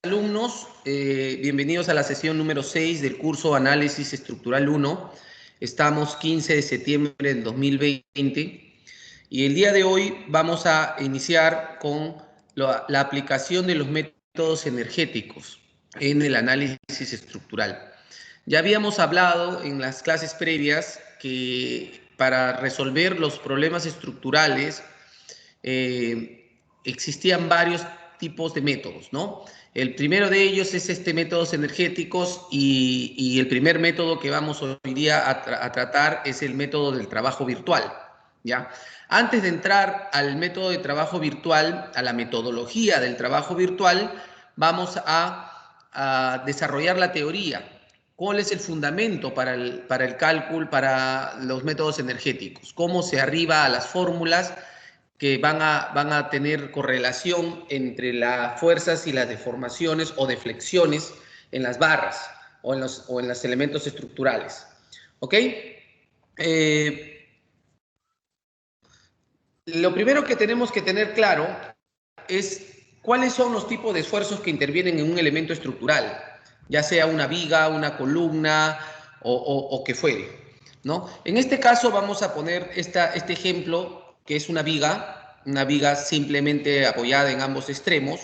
alumnos, bienvenidos a la sesión número 6 del curso Análisis Estructural 1. Estamos 15 de septiembre del 2020 y el día de hoy vamos a iniciar con la aplicación de los métodos energéticos en el análisis estructural. Ya habíamos hablado en las clases previas que para resolver los problemas estructurales existían varios tipos de métodos, ¿no? El primero de ellos es métodos energéticos y el primer método que vamos hoy día a tratar es el método del trabajo virtual, ¿ya? Antes de entrar al método de trabajo virtual, a la metodología del trabajo virtual, vamos a desarrollar la teoría. ¿Cuál es el fundamento para el cálculo, para los métodos energéticos? ¿Cómo se arriba a las fórmulas que van a tener correlación entre las fuerzas y las deformaciones o deflexiones en las barras o en los elementos estructurales? ¿Ok? Lo primero que tenemos que tener claro es cuáles son los tipos de esfuerzos que intervienen en un elemento estructural, ya sea una viga, una columna o que fuere, ¿no? En este caso vamos a poner este ejemplo, que es una viga simplemente apoyada en ambos extremos,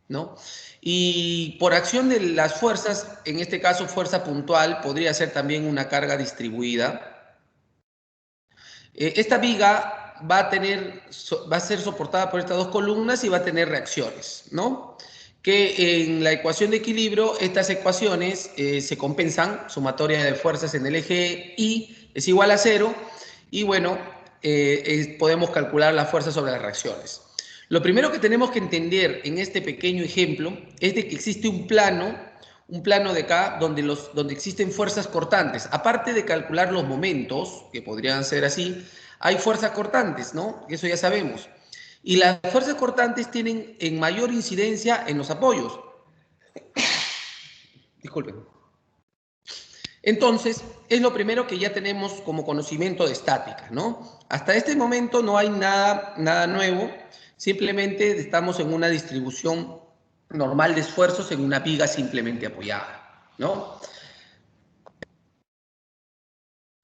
¿no? Y por acción de las fuerzas, en este caso fuerza puntual, podría ser también una carga distribuida. Esta viga va a ser soportada por estas dos columnas y va a tener reacciones, ¿no? Que en la ecuación de equilibrio, estas ecuaciones se compensan, sumatoria de fuerzas en el eje Y es igual a 0, y bueno, podemos calcular la fuerza sobre las reacciones. Lo primero que tenemos que entender en este pequeño ejemplo es de que existe un plano de acá donde existen fuerzas cortantes. Aparte de calcular los momentos, que podrían ser así, hay fuerzas cortantes, ¿no? Eso ya sabemos. Y las fuerzas cortantes tienen en mayor incidencia en los apoyos. Disculpen. Entonces, es lo primero que ya tenemos como conocimiento de estática, ¿no? Hasta este momento no hay nada nuevo, simplemente estamos en una distribución normal de esfuerzos en una viga simplemente apoyada, ¿no?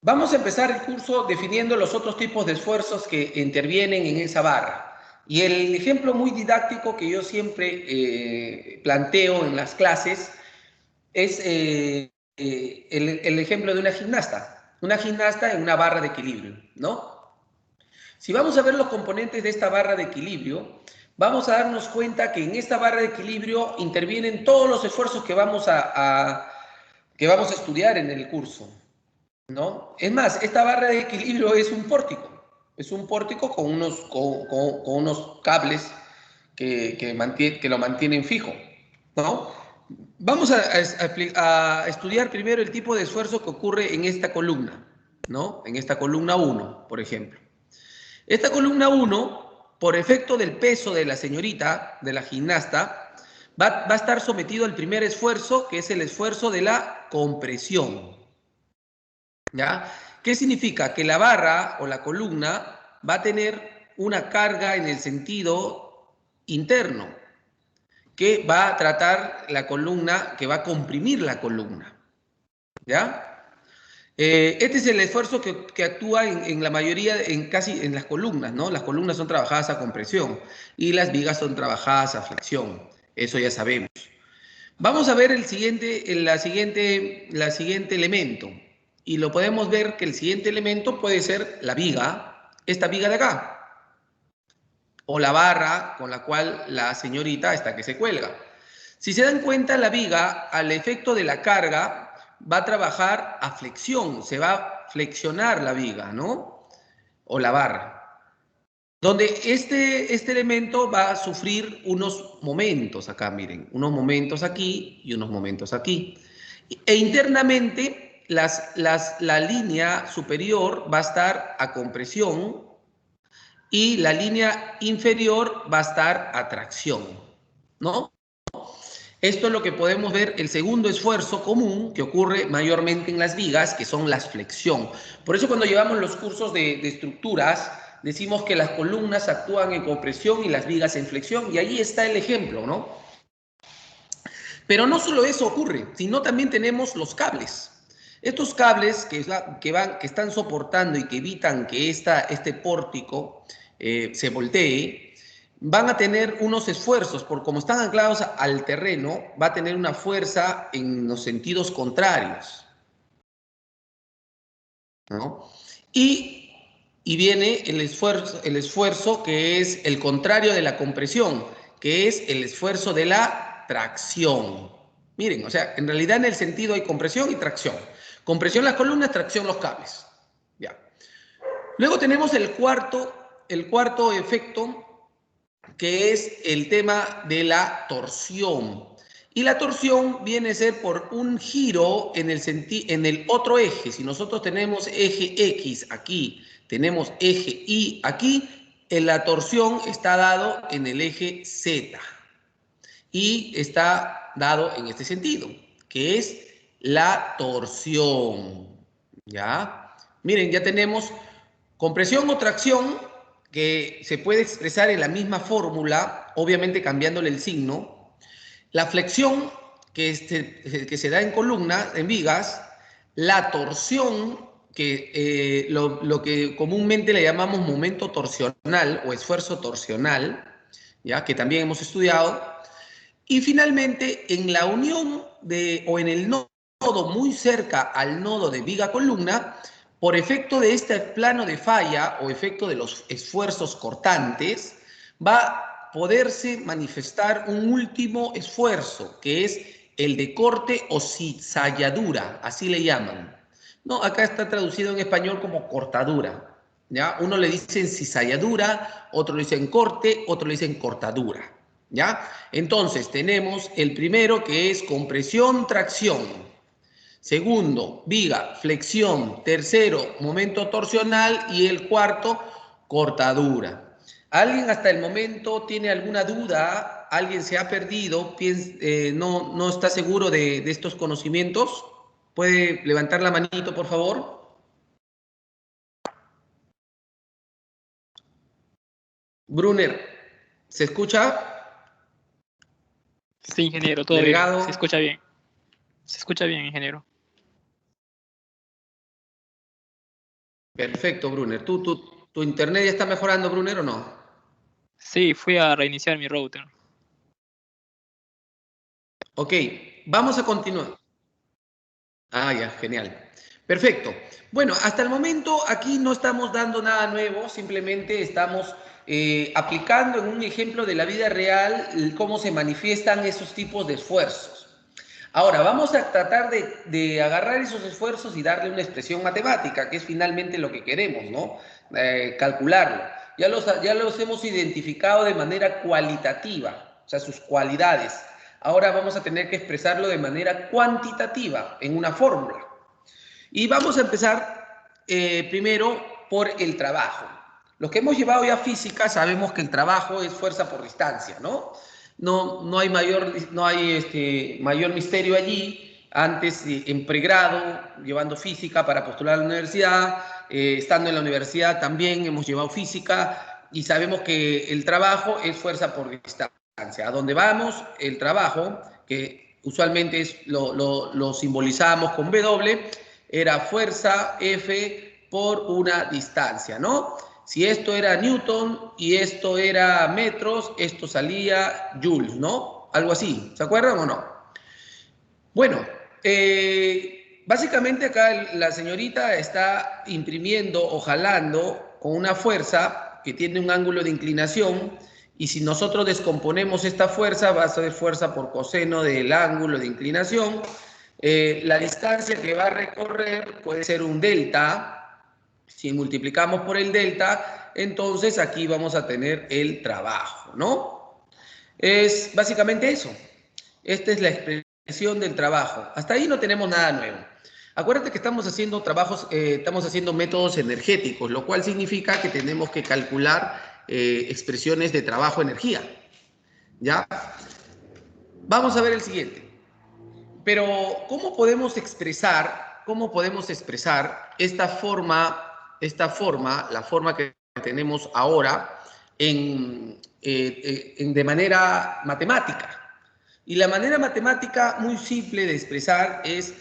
Vamos a empezar el curso definiendo los otros tipos de esfuerzos que intervienen en esa barra. Y el ejemplo muy didáctico que yo siempre planteo en las clases es el ejemplo de una gimnasta en una barra de equilibrio, ¿no? Si vamos a ver los componentes de esta barra de equilibrio, vamos a darnos cuenta que en esta barra de equilibrio intervienen todos los esfuerzos que vamos a estudiar en el curso, ¿no? Es más, esta barra de equilibrio es un pórtico con unos cables que lo mantienen fijo, ¿no? Vamos a estudiar primero el tipo de esfuerzo que ocurre en esta columna, ¿no? En esta columna 1, por ejemplo. Esta columna 1, por efecto del peso de la señorita, de la gimnasta, va a estar sometido al primer esfuerzo, que es el esfuerzo de la compresión. ¿Ya? ¿Qué significa? Que la barra o la columna va a tener una carga en el sentido interno, que va a tratar la columna, que va a comprimir la columna. ¿Ya? Este es el esfuerzo que actúa en la mayoría, casi en las columnas, ¿no? Las columnas son trabajadas a compresión y las vigas son trabajadas a flexión. Eso ya sabemos. Vamos a ver el siguiente elemento. Y lo podemos ver que el siguiente elemento puede ser la viga, esta viga de acá, o la barra con la cual la señorita está que se cuelga. Si se dan cuenta, la viga, al efecto de la carga, va a trabajar a flexión, se va a flexionar la viga, ¿no? O la barra. Donde este elemento va a sufrir unos momentos acá, miren, unos momentos aquí y unos momentos aquí. E internamente, la línea superior va a estar a compresión y la línea inferior va a estar a tracción, ¿no? Esto es lo que podemos ver, el segundo esfuerzo común que ocurre mayormente en las vigas, que son las flexión. Por eso cuando llevamos los cursos de estructuras, decimos que las columnas actúan en compresión y las vigas en flexión, y ahí está el ejemplo, ¿no? Pero no solo eso ocurre, sino también tenemos los cables. Estos cables que están soportando y que evitan que este pórtico se voltee, van a tener unos esfuerzos, por como están anclados al terreno, va a tener una fuerza en los sentidos contrarios, ¿no? Y viene el esfuerzo que es el contrario de la compresión, que es el esfuerzo de la tracción. Miren, o sea, en realidad en el sentido hay compresión y tracción. Compresión las columnas, tracción los cables. Ya. Luego tenemos el cuarto efecto, que es el tema de la torsión. Y la torsión viene a ser por un giro en el otro eje. Si nosotros tenemos eje X aquí, tenemos eje Y aquí, la torsión está dado en el eje Z. Y está dado en este sentido, que es la torsión. ¿Ya? Miren, ya tenemos compresión o tracción, que se puede expresar en la misma fórmula, obviamente cambiándole el signo. La flexión, que se da en columna, en vigas. La torsión, que lo que comúnmente le llamamos momento torsional o esfuerzo torsional, ¿ya? Que también hemos estudiado. Y finalmente, en la unión o en el nodo muy cerca al nodo de viga-columna, por efecto de este plano de falla o efecto de los esfuerzos cortantes, va a poderse manifestar un último esfuerzo, que es el de corte o cizalladura, así le llaman. No, acá está traducido en español como cortadura. ¿Ya? Uno le dicen cizalladura, otro le dicen corte, otro le dicen cortadura. ¿Ya? Entonces tenemos el primero, que es compresión, tracción. Segundo, viga, flexión. Tercero, momento torsional. Y el cuarto, cortadura. ¿Alguien hasta el momento tiene alguna duda? ¿Alguien se ha perdido? ¿No está seguro de estos conocimientos? ¿Puede levantar la manito, por favor? Brunner, ¿se escucha? Sí, ingeniero, todo bien. Delgado. Se escucha bien. Se escucha bien, ingeniero. Perfecto, Brunner. ¿Tu internet ya está mejorando, Brunner, o no? Sí, fui a reiniciar mi router. Ok, vamos a continuar. Ah, ya, genial. Perfecto. Bueno, hasta el momento aquí no estamos dando nada nuevo, simplemente estamos aplicando en un ejemplo de la vida real cómo se manifiestan esos tipos de esfuerzos. Ahora, vamos a tratar de agarrar esos esfuerzos y darle una expresión matemática, que es finalmente lo que queremos, ¿no? Calcularlo. Ya los hemos identificado de manera cualitativa, o sea, sus cualidades. Ahora vamos a tener que expresarlo de manera cuantitativa, en una fórmula. Y vamos a empezar primero por el trabajo. Los que hemos llevado ya física sabemos que el trabajo es fuerza por distancia, ¿no? No hay mayor misterio allí. Antes, en pregrado, llevando física para postular a la universidad, estando en la universidad también hemos llevado física y sabemos que el trabajo es fuerza por distancia. A donde vamos, el trabajo, que usualmente lo simbolizamos con W, era fuerza F por una distancia, ¿no? Si esto era Newton y esto era metros, esto salía joules, ¿no? Algo así, ¿se acuerdan o no? Bueno, básicamente acá la señorita está imprimiendo o jalando con una fuerza que tiene un ángulo de inclinación, y si nosotros descomponemos esta fuerza, va a ser fuerza por coseno del ángulo de inclinación. La distancia que va a recorrer puede ser un delta. Si multiplicamos por el delta, entonces aquí vamos a tener el trabajo, ¿no? Es básicamente eso. Esta es la expresión del trabajo. Hasta ahí no tenemos nada nuevo. Acuérdate que estamos haciendo estamos haciendo métodos energéticos, lo cual significa que tenemos que calcular expresiones de trabajo-energía. ¿Ya? Vamos a ver el siguiente. Pero, ¿cómo podemos expresar esta forma, la forma que tenemos ahora, de manera matemática? Y la manera matemática muy simple de expresar es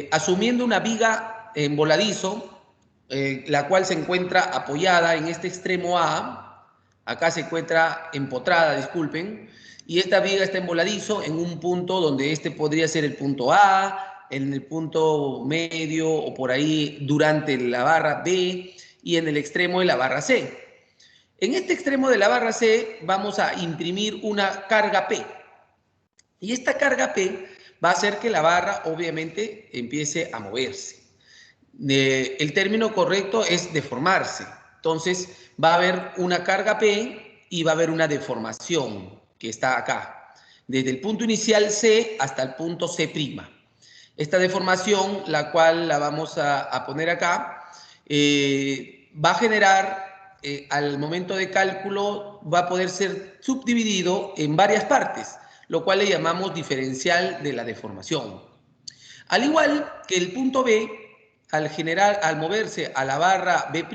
asumiendo una viga en voladizo, la cual se encuentra apoyada en este extremo A, acá se encuentra empotrada, disculpen, y esta viga está en voladizo en un punto donde este podría ser el punto A, en el punto medio o por ahí durante la barra B y en el extremo de la barra C. En este extremo de la barra C vamos a imprimir una carga P. Y esta carga P va a hacer que la barra obviamente empiece a moverse. El término correcto es deformarse. Entonces va a haber una carga P y va a haber una deformación que está acá. Desde el punto inicial C hasta el punto C'. Esta deformación, la cual la vamos a poner acá, va a generar, al momento de cálculo, va a poder ser subdividido en varias partes, lo cual le llamamos diferencial de la deformación. Al igual que el punto B, al moverse a la barra B',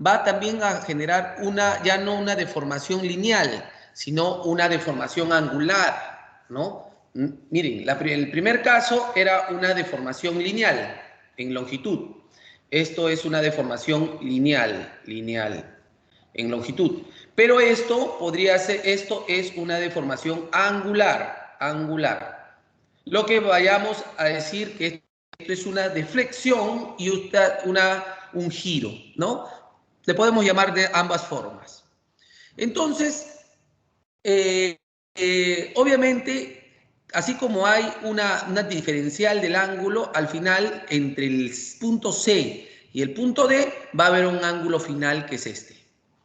va también a generar ya no una deformación lineal, sino una deformación angular, ¿no? Miren, el primer caso era una deformación lineal en longitud. Esto es una deformación lineal en longitud. Pero esto es una deformación angular. Lo que vayamos a decir que esto es una deflexión y un giro, ¿no? Le podemos llamar de ambas formas. Entonces, obviamente, así como hay una diferencial del ángulo, al final, entre el punto C y el punto D, va a haber un ángulo final que es este,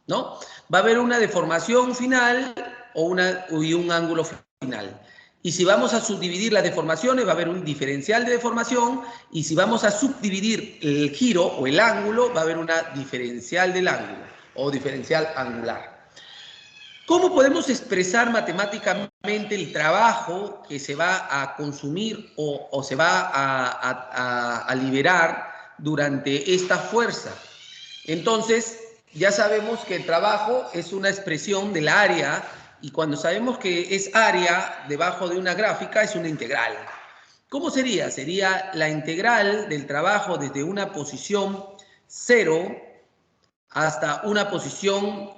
¿no? Va a haber una deformación final y un ángulo final. Y si vamos a subdividir las deformaciones, va a haber un diferencial de deformación, y si vamos a subdividir el giro o el ángulo, va a haber una diferencial del ángulo o diferencial angular. ¿Cómo podemos expresar matemáticamente el trabajo que se va a consumir o se va a liberar durante esta fuerza? Entonces, ya sabemos que el trabajo es una expresión del área, y cuando sabemos que es área debajo de una gráfica, es una integral. ¿Cómo sería? Sería la integral del trabajo desde una posición 0 hasta una posición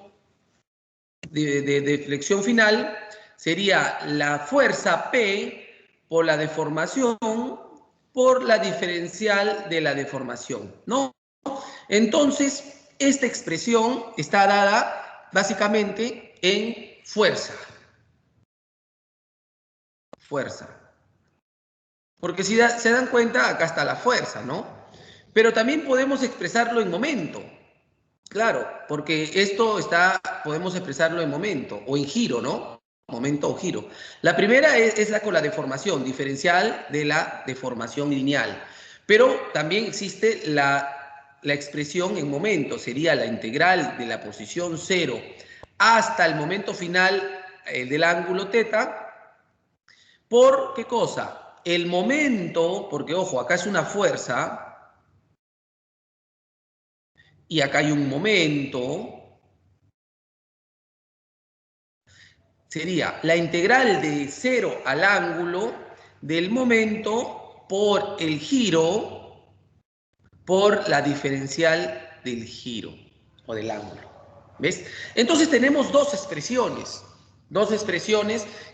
de flexión final, sería la fuerza P por la deformación por la diferencial de la deformación, ¿no? Entonces, esta expresión está dada básicamente en fuerza. Porque si se dan cuenta, acá está la fuerza, ¿no? Pero también podemos expresarlo en momento. Claro, porque podemos expresarlo en momento o en giro, ¿no? Momento o giro. La primera es con la deformación, diferencial de la deformación lineal. Pero también existe la expresión en momento, sería la integral de la posición 0 hasta el momento final del ángulo θ. ¿Por qué cosa? El momento, porque ojo, acá es una fuerza, y acá hay un momento, sería la integral de 0 al ángulo del momento por el giro por la diferencial del giro o del ángulo. ¿Ves? Entonces tenemos dos expresiones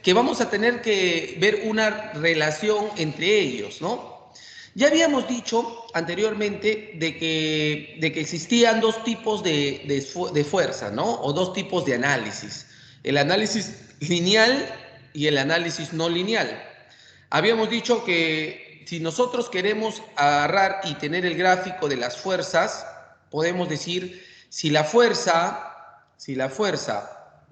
que vamos a tener que ver una relación entre ellos, ¿no? Ya habíamos dicho anteriormente de que existían dos tipos de fuerza, ¿no? O dos tipos de análisis. El análisis lineal y el análisis no lineal. Habíamos dicho que si nosotros queremos agarrar y tener el gráfico de las fuerzas, podemos decir si la fuerza,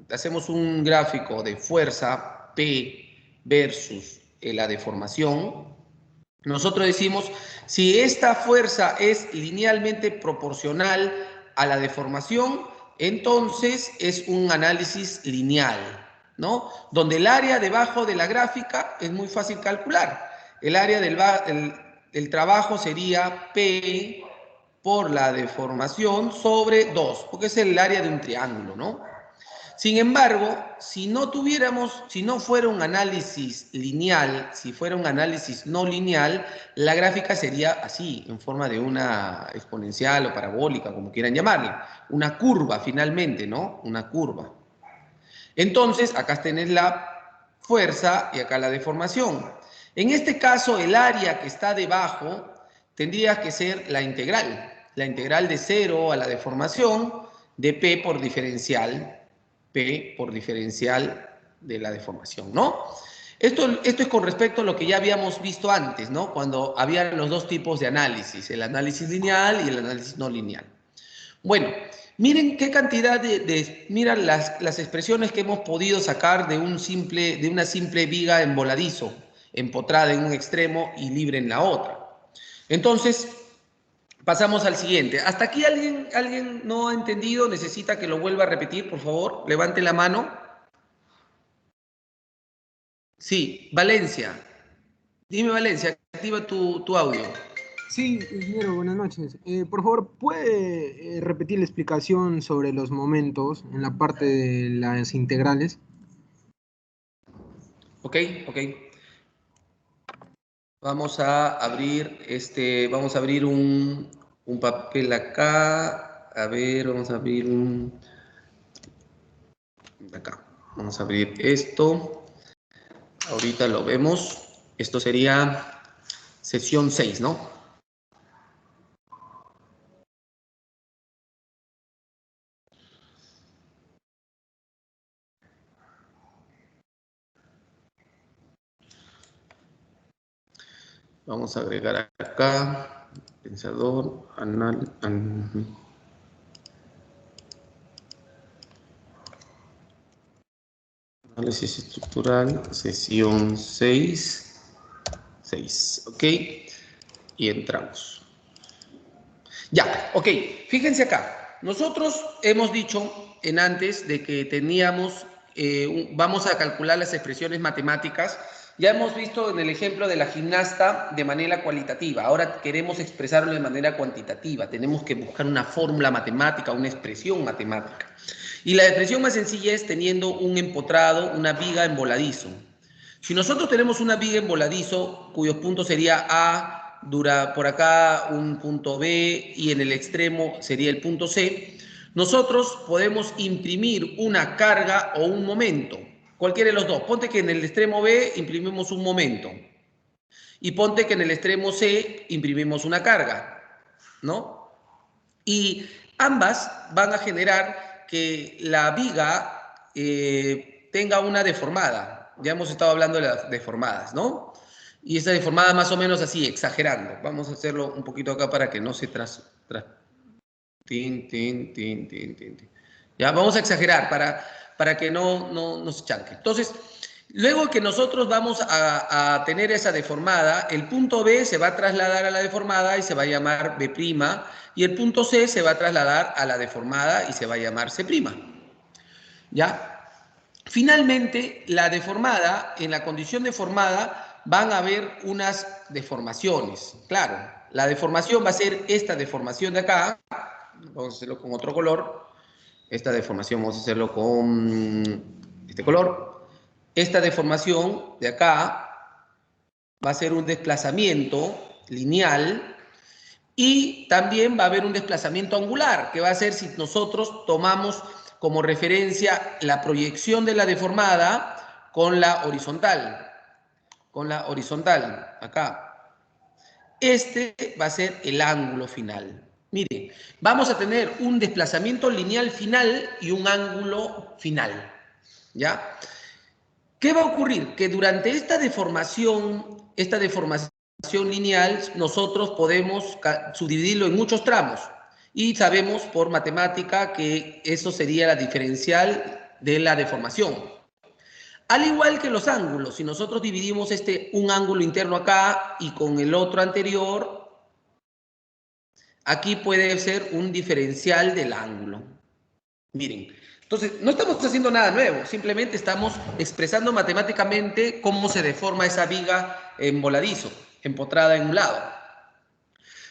hacemos un gráfico de fuerza P versus la deformación. Nosotros decimos, si esta fuerza es linealmente proporcional a la deformación, entonces es un análisis lineal, ¿no? Donde el área debajo de la gráfica es muy fácil calcular. El área del trabajo sería P por la deformación sobre 2, porque es el área de un triángulo, ¿no? Sin embargo, si no fuera un análisis lineal, si fuera un análisis no lineal, la gráfica sería así, en forma de una exponencial o parabólica, como quieran llamarla. Una curva, finalmente, ¿no? Una curva. Entonces, acá tenés la fuerza y acá la deformación. En este caso, el área que está debajo tendría que ser la integral de 0 a la deformación de P por diferencial de la deformación, ¿no? Esto es con respecto a lo que ya habíamos visto antes, ¿no? Cuando había los dos tipos de análisis, el análisis lineal y el análisis no lineal. Bueno, miren qué cantidad miren las expresiones que hemos podido sacar de una simple viga en voladizo, empotrada en un extremo y libre en la otra. Entonces, pasamos al siguiente. ¿Hasta aquí alguien no ha entendido? ¿Necesita que lo vuelva a repetir, por favor? Levante la mano. Sí, Valencia. Dime, Valencia, activa tu audio. Sí, ingeniero, buenas noches. Por favor, ¿puede repetir la explicación sobre los momentos en la parte de las integrales? Ok. Vamos a abrir un papel acá. A ver, vamos a abrir acá. Vamos a abrir esto. Ahorita lo vemos. Esto sería sesión 6, ¿no? Vamos a agregar acá, pensador, análisis estructural, sesión 6, ok, y entramos. Ya, ok, fíjense acá, nosotros hemos dicho antes de que vamos a calcular las expresiones matemáticas. Ya hemos visto en el ejemplo de la gimnasta de manera cualitativa. Ahora queremos expresarlo de manera cuantitativa. Tenemos que buscar una fórmula matemática, una expresión matemática. Y la expresión más sencilla es teniendo un empotrado, una viga en voladizo. Si nosotros tenemos una viga en voladizo, cuyos puntos sería A, dura por acá un punto B y en el extremo sería el punto C, nosotros podemos imprimir una carga o un momento. Cualquiera de los dos. Ponte que en el extremo B imprimimos un momento y ponte que en el extremo C imprimimos una carga, ¿no? Y ambas van a generar que la viga tenga una deformada. Ya hemos estado hablando de las deformadas, ¿no? Y esa deformada más o menos así, exagerando. Vamos a hacerlo un poquito acá para que no se Ya, vamos a exagerar para que no se chanque. Entonces, luego que nosotros vamos a tener esa deformada, el punto B se va a trasladar a la deformada y se va a llamar B', y el punto C se va a trasladar a la deformada y se va a llamar C'. ¿Ya? Finalmente, la deformada, en la condición deformada, van a haber unas deformaciones. Claro, la deformación va a ser esta deformación de acá. Vamos a hacerlo con otro color. Esta deformación vamos a hacerlo con este color. Esta deformación de acá va a ser un desplazamiento lineal y también va a haber un desplazamiento angular, que va a ser si nosotros tomamos como referencia la proyección de la deformada con la horizontal. Acá. Este va a ser el ángulo final. Mire, vamos a tener un desplazamiento lineal final y un ángulo final. ¿Ya? ¿Qué va a ocurrir? Que durante esta deformación lineal, nosotros podemos subdividirlo en muchos tramos. Y sabemos por matemática que eso sería la diferencial de la deformación. Al igual que los ángulos, si nosotros dividimos un ángulo interno acá y con el otro anterior, aquí puede ser un diferencial del ángulo. Miren, entonces no estamos haciendo nada nuevo, simplemente estamos expresando matemáticamente cómo se deforma esa viga en voladizo, empotrada en un lado.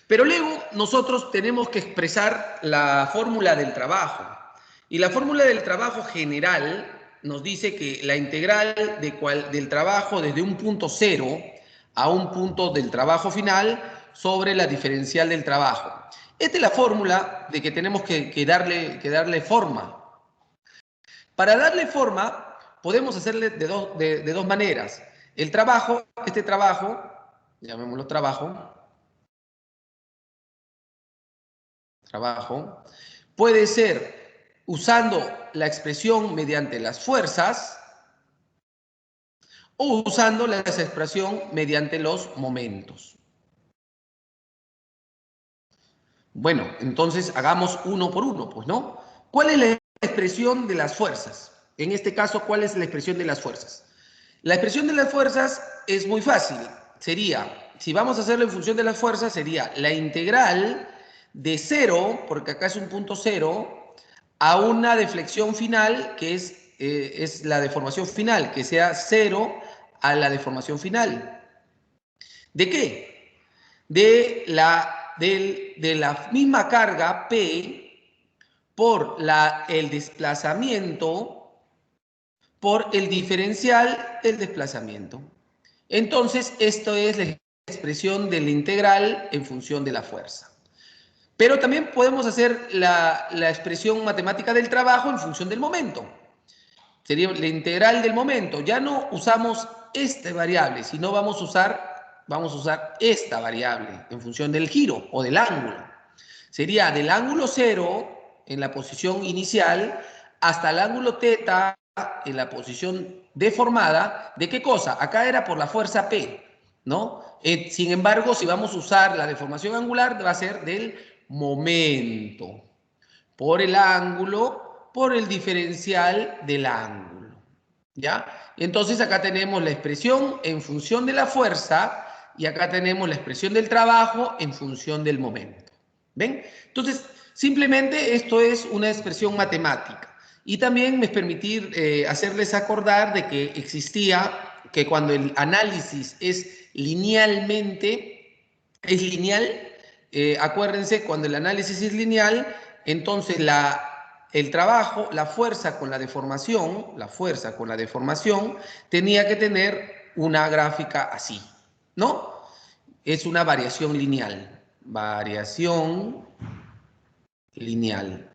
Pero luego nosotros tenemos que expresar la fórmula del trabajo. Y la fórmula del trabajo general nos dice que la integral del trabajo desde un punto cero a un punto del trabajo final sobre la diferencial del trabajo. Esta es la fórmula de que tenemos que darle forma. Para darle forma, podemos hacerle de dos maneras. El trabajo, este trabajo, llamémoslo trabajo, puede ser usando la expresión mediante las fuerzas o usando la expresión mediante los momentos. Bueno, entonces hagamos uno por uno, pues, ¿no? ¿Cuál es la expresión de las fuerzas? En este caso, ¿cuál es la expresión de las fuerzas? La expresión de las fuerzas es muy fácil. Sería, si vamos a hacerlo en función de las fuerzas, sería la integral de cero, porque acá es un punto cero, a una deflexión final, que es la deformación final, que sea cero a la deformación final. ¿De qué? De la misma carga P por el desplazamiento por el diferencial del desplazamiento. Entonces, esto es la expresión de la integral en función de la fuerza. Pero también podemos hacer la expresión matemática del trabajo en función del momento. Sería la integral del momento. Ya no usamos esta variable, sino vamos a usar esta variable en función del giro o del ángulo. Sería del ángulo cero en la posición inicial hasta el ángulo θ en la posición deformada. ¿De qué cosa? Acá era por la fuerza P, ¿no? Sin embargo, si vamos a usar la deformación angular, va a ser del momento, por el ángulo, por el diferencial del ángulo, ¿ya? Entonces acá tenemos la expresión en función de la fuerza y acá tenemos la expresión del trabajo en función del momento. ¿Ven? Entonces, simplemente esto es una expresión matemática. Y también me permitir hacerles acordar de que existía, que cuando el análisis es lineal, acuérdense, cuando el análisis es lineal, entonces el trabajo, la fuerza con la deformación, tenía que tener una gráfica así, ¿no? Es una variación lineal. Variación lineal.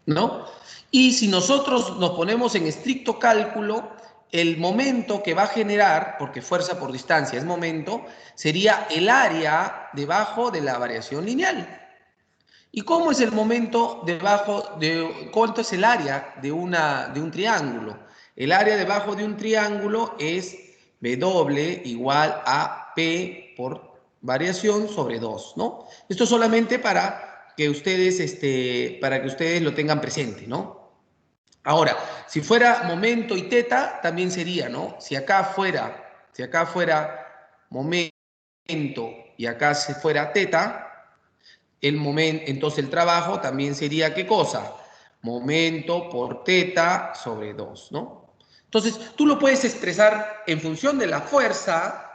¿No? Y si nosotros nos ponemos en estricto cálculo, el momento que va a generar, porque fuerza por distancia es momento, sería el área debajo de la variación lineal. ¿Y cómo es el momento cuánto es el área de un triángulo? El área debajo de un triángulo es W igual a P por variación sobre 2, ¿no? Esto solamente para que ustedes lo tengan presente, ¿no? Ahora, si fuera momento y θ, también sería, ¿no? Si acá fuera momento y acá se fuera θ, entonces el trabajo también sería, ¿qué cosa? Momento por θ sobre 2, ¿no? Entonces, tú lo puedes expresar en función de la fuerza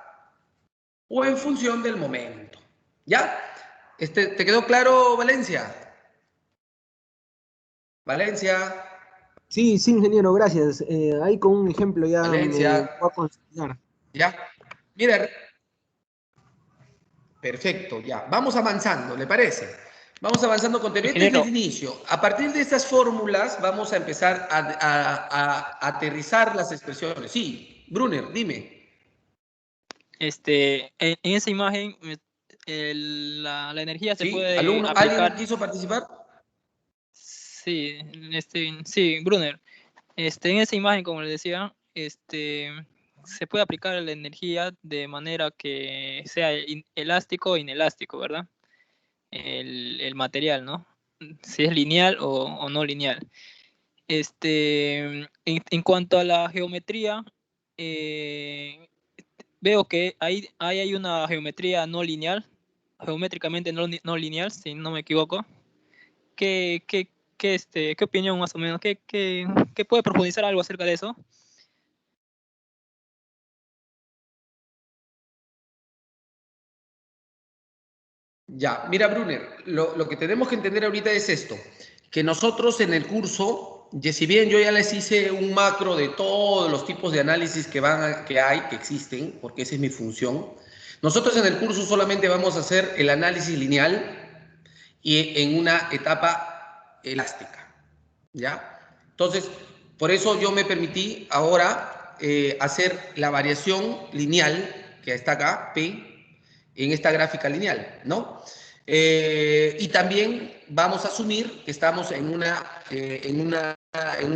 o en función del momento, ¿ya? ¿Te quedó claro, Valencia? Valencia, Sí, sí, ingeniero, gracias. Ahí con un ejemplo ya me Valencia, voy a considerar. ¿ya? Mira, perfecto, ya. Vamos avanzando, ¿le parece? Vamos avanzando con TV desde el Ingeniero, inicio. A partir de estas fórmulas vamos a empezar a aterrizar las expresiones. Sí, Brunner, dime. en esa imagen, la energía se ¿Sí? puede ¿Alumno? ¿Alguien aplicar. quiso participar? Sí, sí, Brunner. En esa imagen, como les decía, se puede aplicar la energía de manera que sea elástico o inelástico, ¿verdad? El material, ¿no? Si es lineal o no lineal. En cuanto a la geometría, veo que ahí hay una geometría no lineal, geométricamente no lineal, si no me equivoco. ¿Qué opinión más o menos? ¿Qué puede profundizar algo acerca de eso? Ya, mira, Brunner, lo que tenemos que entender ahorita es esto, que nosotros en el curso, si bien yo ya les hice un macro de todos los tipos de análisis que existen, porque esa es mi función, nosotros en el curso solamente vamos a hacer el análisis lineal y en una etapa elástica, ¿ya? Entonces, por eso yo me permití ahora hacer la variación lineal, que está acá, P, en esta gráfica lineal, ¿no? Y también vamos a asumir que estamos en un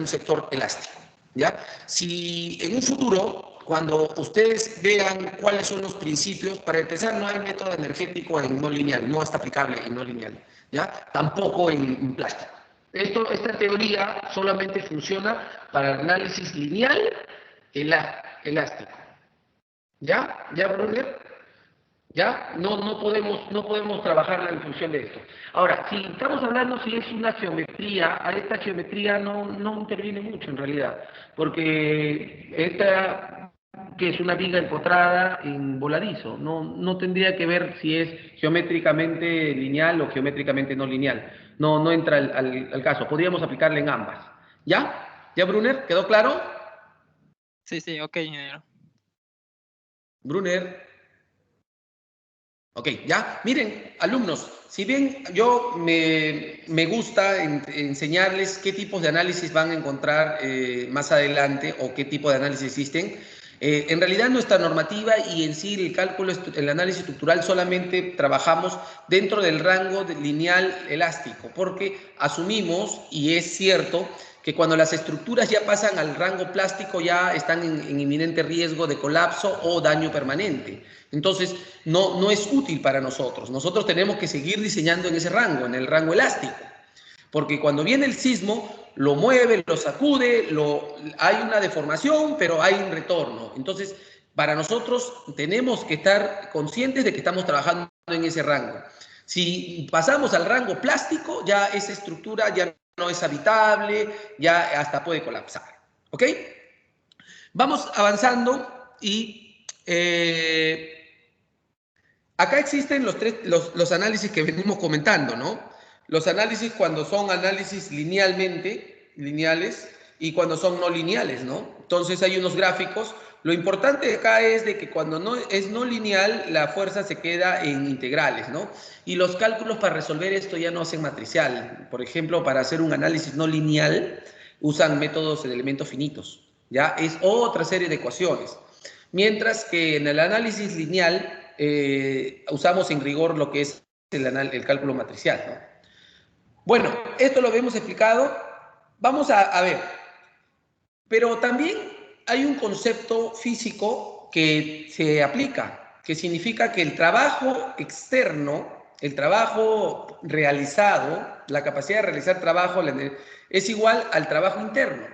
sector elástico, ¿ya? Si en un futuro, cuando ustedes vean cuáles son los principios, para empezar, no hay método energético en no lineal, no está aplicable en no lineal, ¿ya? Tampoco en plástico. Esta teoría solamente funciona para análisis lineal elástico. ¿Ya? ¿Ya, Brunner? ¿Ya? No podemos trabajarla en función de esto. Ahora, si estamos hablando si es una geometría, a esta geometría no interviene mucho en realidad, porque esta, que es una viga empotrada en voladizo, no tendría que ver si es geométricamente lineal o geométricamente no lineal. No entra al caso, podríamos aplicarla en ambas. ¿Ya? ¿Ya, Brunner? ¿Quedó claro? Sí, ok, ingeniero. Brunner. Ok, ya. Miren, alumnos, si bien yo me gusta enseñarles qué tipos de análisis van a encontrar más adelante o qué tipo de análisis existen, en realidad nuestra normativa y en sí el cálculo, el análisis estructural solamente trabajamos dentro del rango lineal elástico, porque asumimos, y es cierto, que cuando las estructuras ya pasan al rango plástico ya están en inminente riesgo de colapso o daño permanente. Entonces, no es útil para nosotros. Nosotros tenemos que seguir diseñando en ese rango, en el rango elástico. Porque cuando viene el sismo, lo mueve, lo sacude, hay una deformación, pero hay un retorno. Entonces, para nosotros tenemos que estar conscientes de que estamos trabajando en ese rango. Si pasamos al rango plástico, ya esa estructura ya no es habitable, ya hasta puede colapsar. ¿Ok? Vamos avanzando y acá existen los análisis que venimos comentando, ¿no? Los análisis cuando son análisis lineales, y cuando son no lineales, ¿no? Entonces hay unos gráficos. Lo importante acá es de que cuando no es no lineal, la fuerza se queda en integrales, ¿no? Y los cálculos para resolver esto ya no hacen matricial. Por ejemplo, para hacer un análisis no lineal, usan métodos de elementos finitos, ¿ya? Es otra serie de ecuaciones. Mientras que en el análisis lineal usamos en rigor lo que es el cálculo matricial, ¿no? Bueno, esto lo habíamos explicado. Vamos a ver. Pero también hay un concepto físico que se aplica, que significa que el trabajo externo, el trabajo realizado, la capacidad de realizar trabajo es igual al trabajo interno.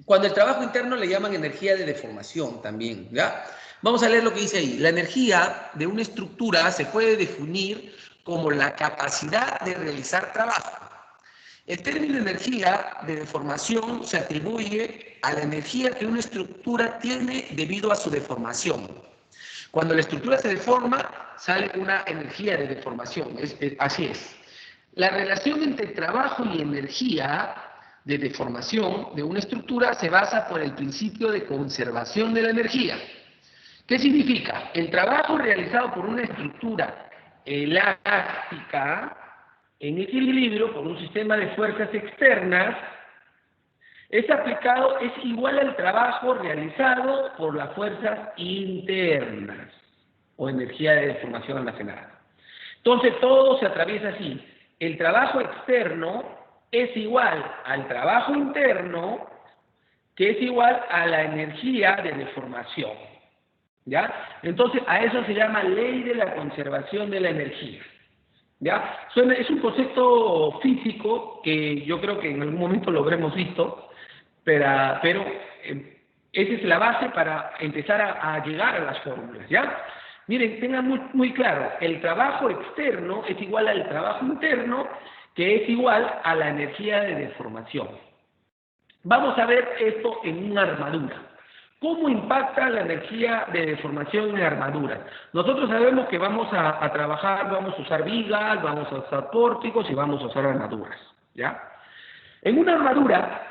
Cuando el trabajo interno le llaman energía de deformación también, ¿ya? Vamos a leer lo que dice ahí. La energía de una estructura se puede definir como la capacidad de realizar trabajo. El término energía de deformación se atribuye a la energía que una estructura tiene debido a su deformación. Cuando la estructura se deforma, sale una energía de deformación. Así es. La relación entre trabajo y energía de deformación de una estructura se basa por el principio de conservación de la energía. ¿Qué significa? El trabajo realizado por una estructura elástica en equilibrio por un sistema de fuerzas externas es igual al trabajo realizado por las fuerzas internas o energía de deformación almacenada. Entonces todo se atraviesa así. El trabajo externo es igual al trabajo interno, que es igual a la energía de deformación. ¿Ya? Entonces a eso se llama ley de la conservación de la energía. ¿Ya? Es un concepto físico que yo creo que en algún momento lo habremos visto, pero esa es la base para empezar a llegar a las fórmulas, ¿ya? Miren, tengan muy claro, el trabajo externo es igual al trabajo interno, que es igual a la energía de deformación. Vamos a ver esto en una armadura. ¿Cómo impacta la energía de deformación en armaduras? Nosotros sabemos que vamos a trabajar, vamos a usar vigas, vamos a usar pórticos y vamos a usar armaduras, ¿ya? En una armadura,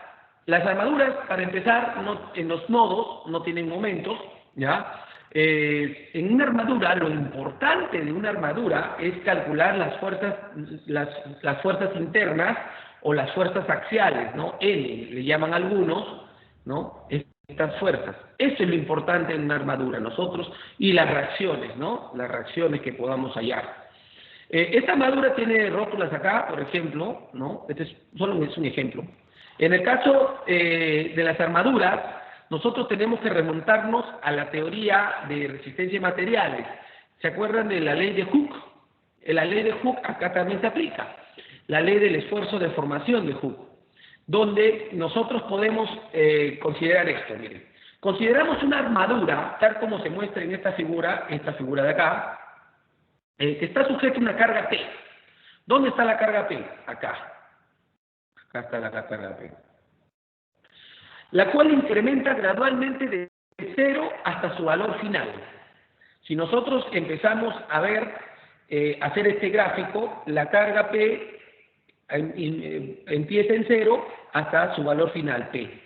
las armaduras, para empezar, en los nodos no tienen momentos, ¿ya? En una armadura, lo importante de una armadura es calcular las fuerzas internas o las fuerzas axiales, ¿no? N, le llaman algunos, ¿no? Estas fuerzas. Eso es lo importante en una armadura, nosotros, y las reacciones, ¿no? Las reacciones que podamos hallar. Esta armadura tiene rótulas acá, por ejemplo, ¿no? Solo es un ejemplo. En el caso de las armaduras, nosotros tenemos que remontarnos a la teoría de resistencia de materiales. ¿Se acuerdan de la ley de Hooke? La ley de Hooke acá también se aplica. La ley del esfuerzo de formación de Hooke, donde nosotros podemos considerar esto, miren. Consideramos una armadura, tal como se muestra en esta figura de acá, que está sujeta a una carga P. ¿Dónde está la carga P? Acá. Acá está la carga P. La cual incrementa gradualmente de 0 hasta su valor final. Si nosotros empezamos a ver, hacer este gráfico, la carga P empieza en 0 hasta su valor final, P.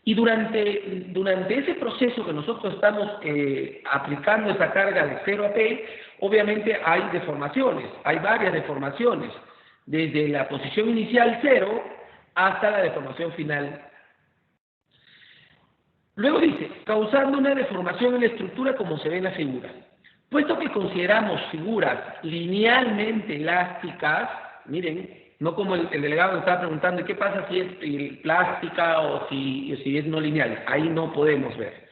Y durante ese proceso que nosotros estamos aplicando esa carga de 0 a P, obviamente hay deformaciones, hay varias deformaciones, desde la posición inicial 0 hasta la deformación final. Luego dice, causando una deformación en la estructura como se ve en la figura. Puesto que consideramos figuras linealmente elásticas, miren, no como el delegado me estaba preguntando, ¿qué pasa si es plástica o si es no lineal? Ahí no podemos ver.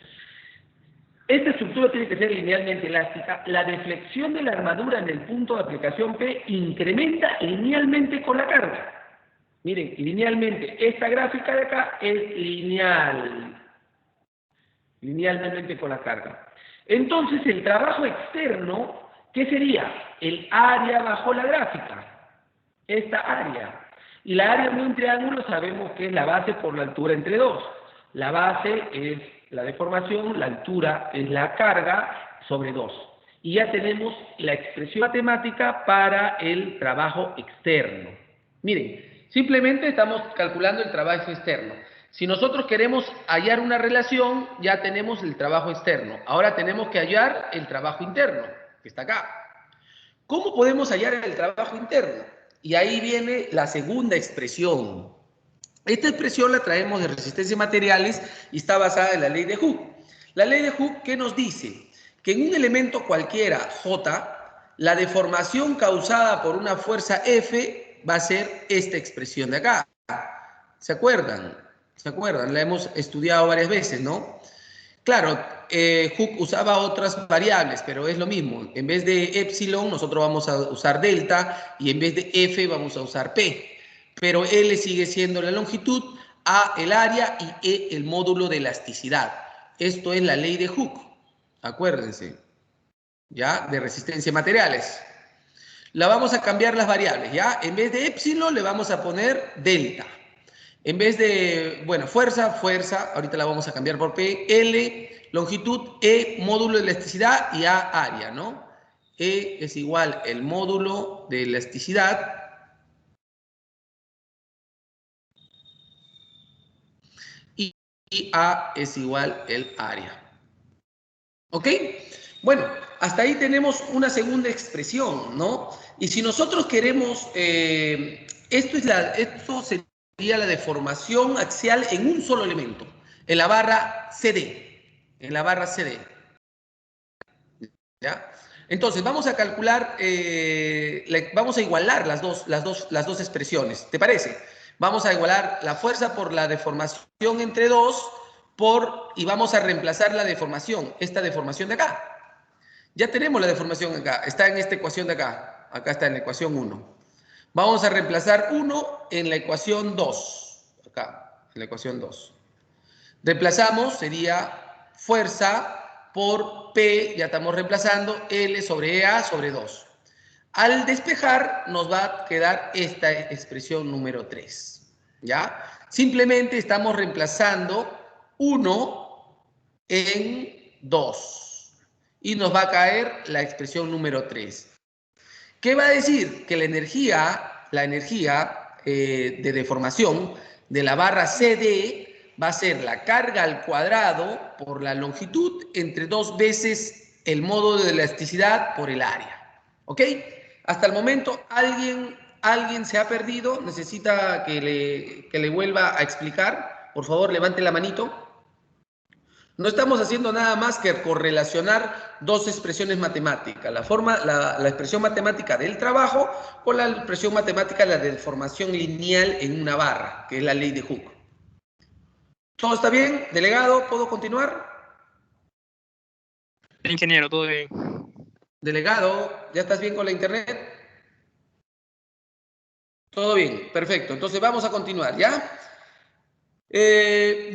Esta estructura tiene que ser linealmente elástica. La deflexión de la armadura en el punto de aplicación P incrementa linealmente con la carga. Miren, linealmente. Esta gráfica de acá es lineal. Linealmente con la carga. Entonces, el trabajo externo, ¿qué sería? El área bajo la gráfica. Esta área. Y la área de un triángulo sabemos que es la base por la altura entre dos. La base es la deformación, la altura es la carga sobre 2. Y ya tenemos la expresión matemática para el trabajo externo. Miren, simplemente estamos calculando el trabajo externo. Si nosotros queremos hallar una relación, ya tenemos el trabajo externo. Ahora tenemos que hallar el trabajo interno, que está acá. ¿Cómo podemos hallar el trabajo interno? Y ahí viene la segunda expresión. Esta expresión la traemos de resistencia de materiales y está basada en la ley de Hooke. La ley de Hooke, ¿qué nos dice? Que en un elemento cualquiera, J, la deformación causada por una fuerza F va a ser esta expresión de acá. ¿Se acuerdan? ¿Se acuerdan? La hemos estudiado varias veces, ¿no? Claro, Hooke usaba otras variables, pero es lo mismo. En vez de epsilon, nosotros vamos a usar delta y en vez de F vamos a usar P. Pero L sigue siendo la longitud, A el área y E el módulo de elasticidad. Esto es la ley de Hooke, acuérdense, ¿ya? De resistencia a materiales. La vamos a cambiar las variables, ¿ya? En vez de epsilon le vamos a poner delta. En vez de, bueno, fuerza, ahorita la vamos a cambiar por P, L, longitud, E, módulo de elasticidad y A, área, ¿no? E es igual el módulo de elasticidad y A es igual el área. ¿Ok? Bueno, hasta ahí tenemos una segunda expresión, ¿no? Y si nosotros queremos, esto sería la deformación axial en un solo elemento, en la barra CD, ¿ya? Entonces, vamos a calcular, vamos a igualar las dos expresiones, ¿te parece? Vamos a igualar la fuerza por la deformación entre 2 y vamos a reemplazar la deformación, esta deformación de acá. Ya tenemos la deformación acá, está en esta ecuación de acá, acá está en la ecuación 1. Vamos a reemplazar 1 en la ecuación 2, acá, en la ecuación 2. Reemplazamos, sería fuerza por P, ya estamos reemplazando, L sobre EA sobre 2. Al despejar nos va a quedar esta expresión número 3, ¿ya? Simplemente estamos reemplazando 1 en 2. Y nos va a caer la expresión número 3. ¿Qué va a decir? Que la energía de deformación de la barra CD va a ser la carga al cuadrado por la longitud entre 2 veces el modo de elasticidad por el área. ¿Ok? Hasta el momento, ¿alguien se ha perdido? ¿Necesita que le vuelva a explicar? Por favor, levante la manito. No estamos haciendo nada más que correlacionar dos expresiones matemáticas, la expresión matemática del trabajo con la expresión matemática de la deformación lineal en una barra, que es la ley de Hooke. ¿Todo está bien? Delegado, ¿puedo continuar? Ingeniero, todo bien. Delegado, ¿ya estás bien con la internet? Todo bien, perfecto. Entonces vamos a continuar, ¿ya?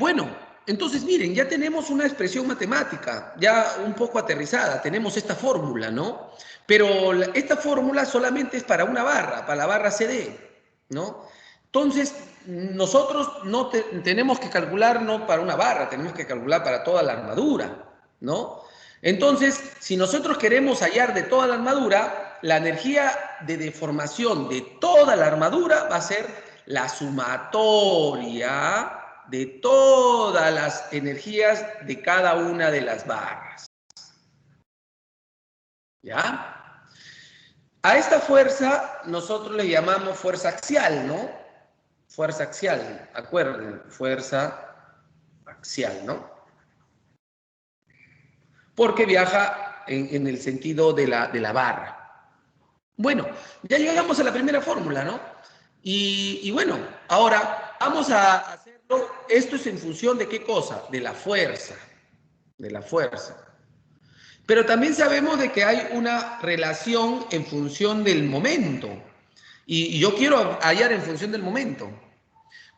Bueno. Entonces, miren, ya tenemos una expresión matemática, ya un poco aterrizada, tenemos esta fórmula, ¿no? Pero esta fórmula solamente es para una barra, para la barra CD, ¿no? Entonces, nosotros no tenemos que calcular no para una barra, tenemos que calcular para toda la armadura, ¿no? Entonces, si nosotros queremos hallar de toda la armadura, la energía de deformación de toda la armadura va a ser la sumatoria de todas las energías de cada una de las barras. ¿Ya? A esta fuerza nosotros le llamamos fuerza axial, ¿no? Fuerza axial, acuérdense, fuerza axial, ¿no? Porque viaja en el sentido de la barra. Bueno, ya llegamos a la primera fórmula, ¿no? Y bueno, ahora vamos a hacerlo. Esto es en función de qué cosa? De la fuerza. De la fuerza. Pero también sabemos de que hay una relación en función del momento. Y yo quiero hallar en función del momento.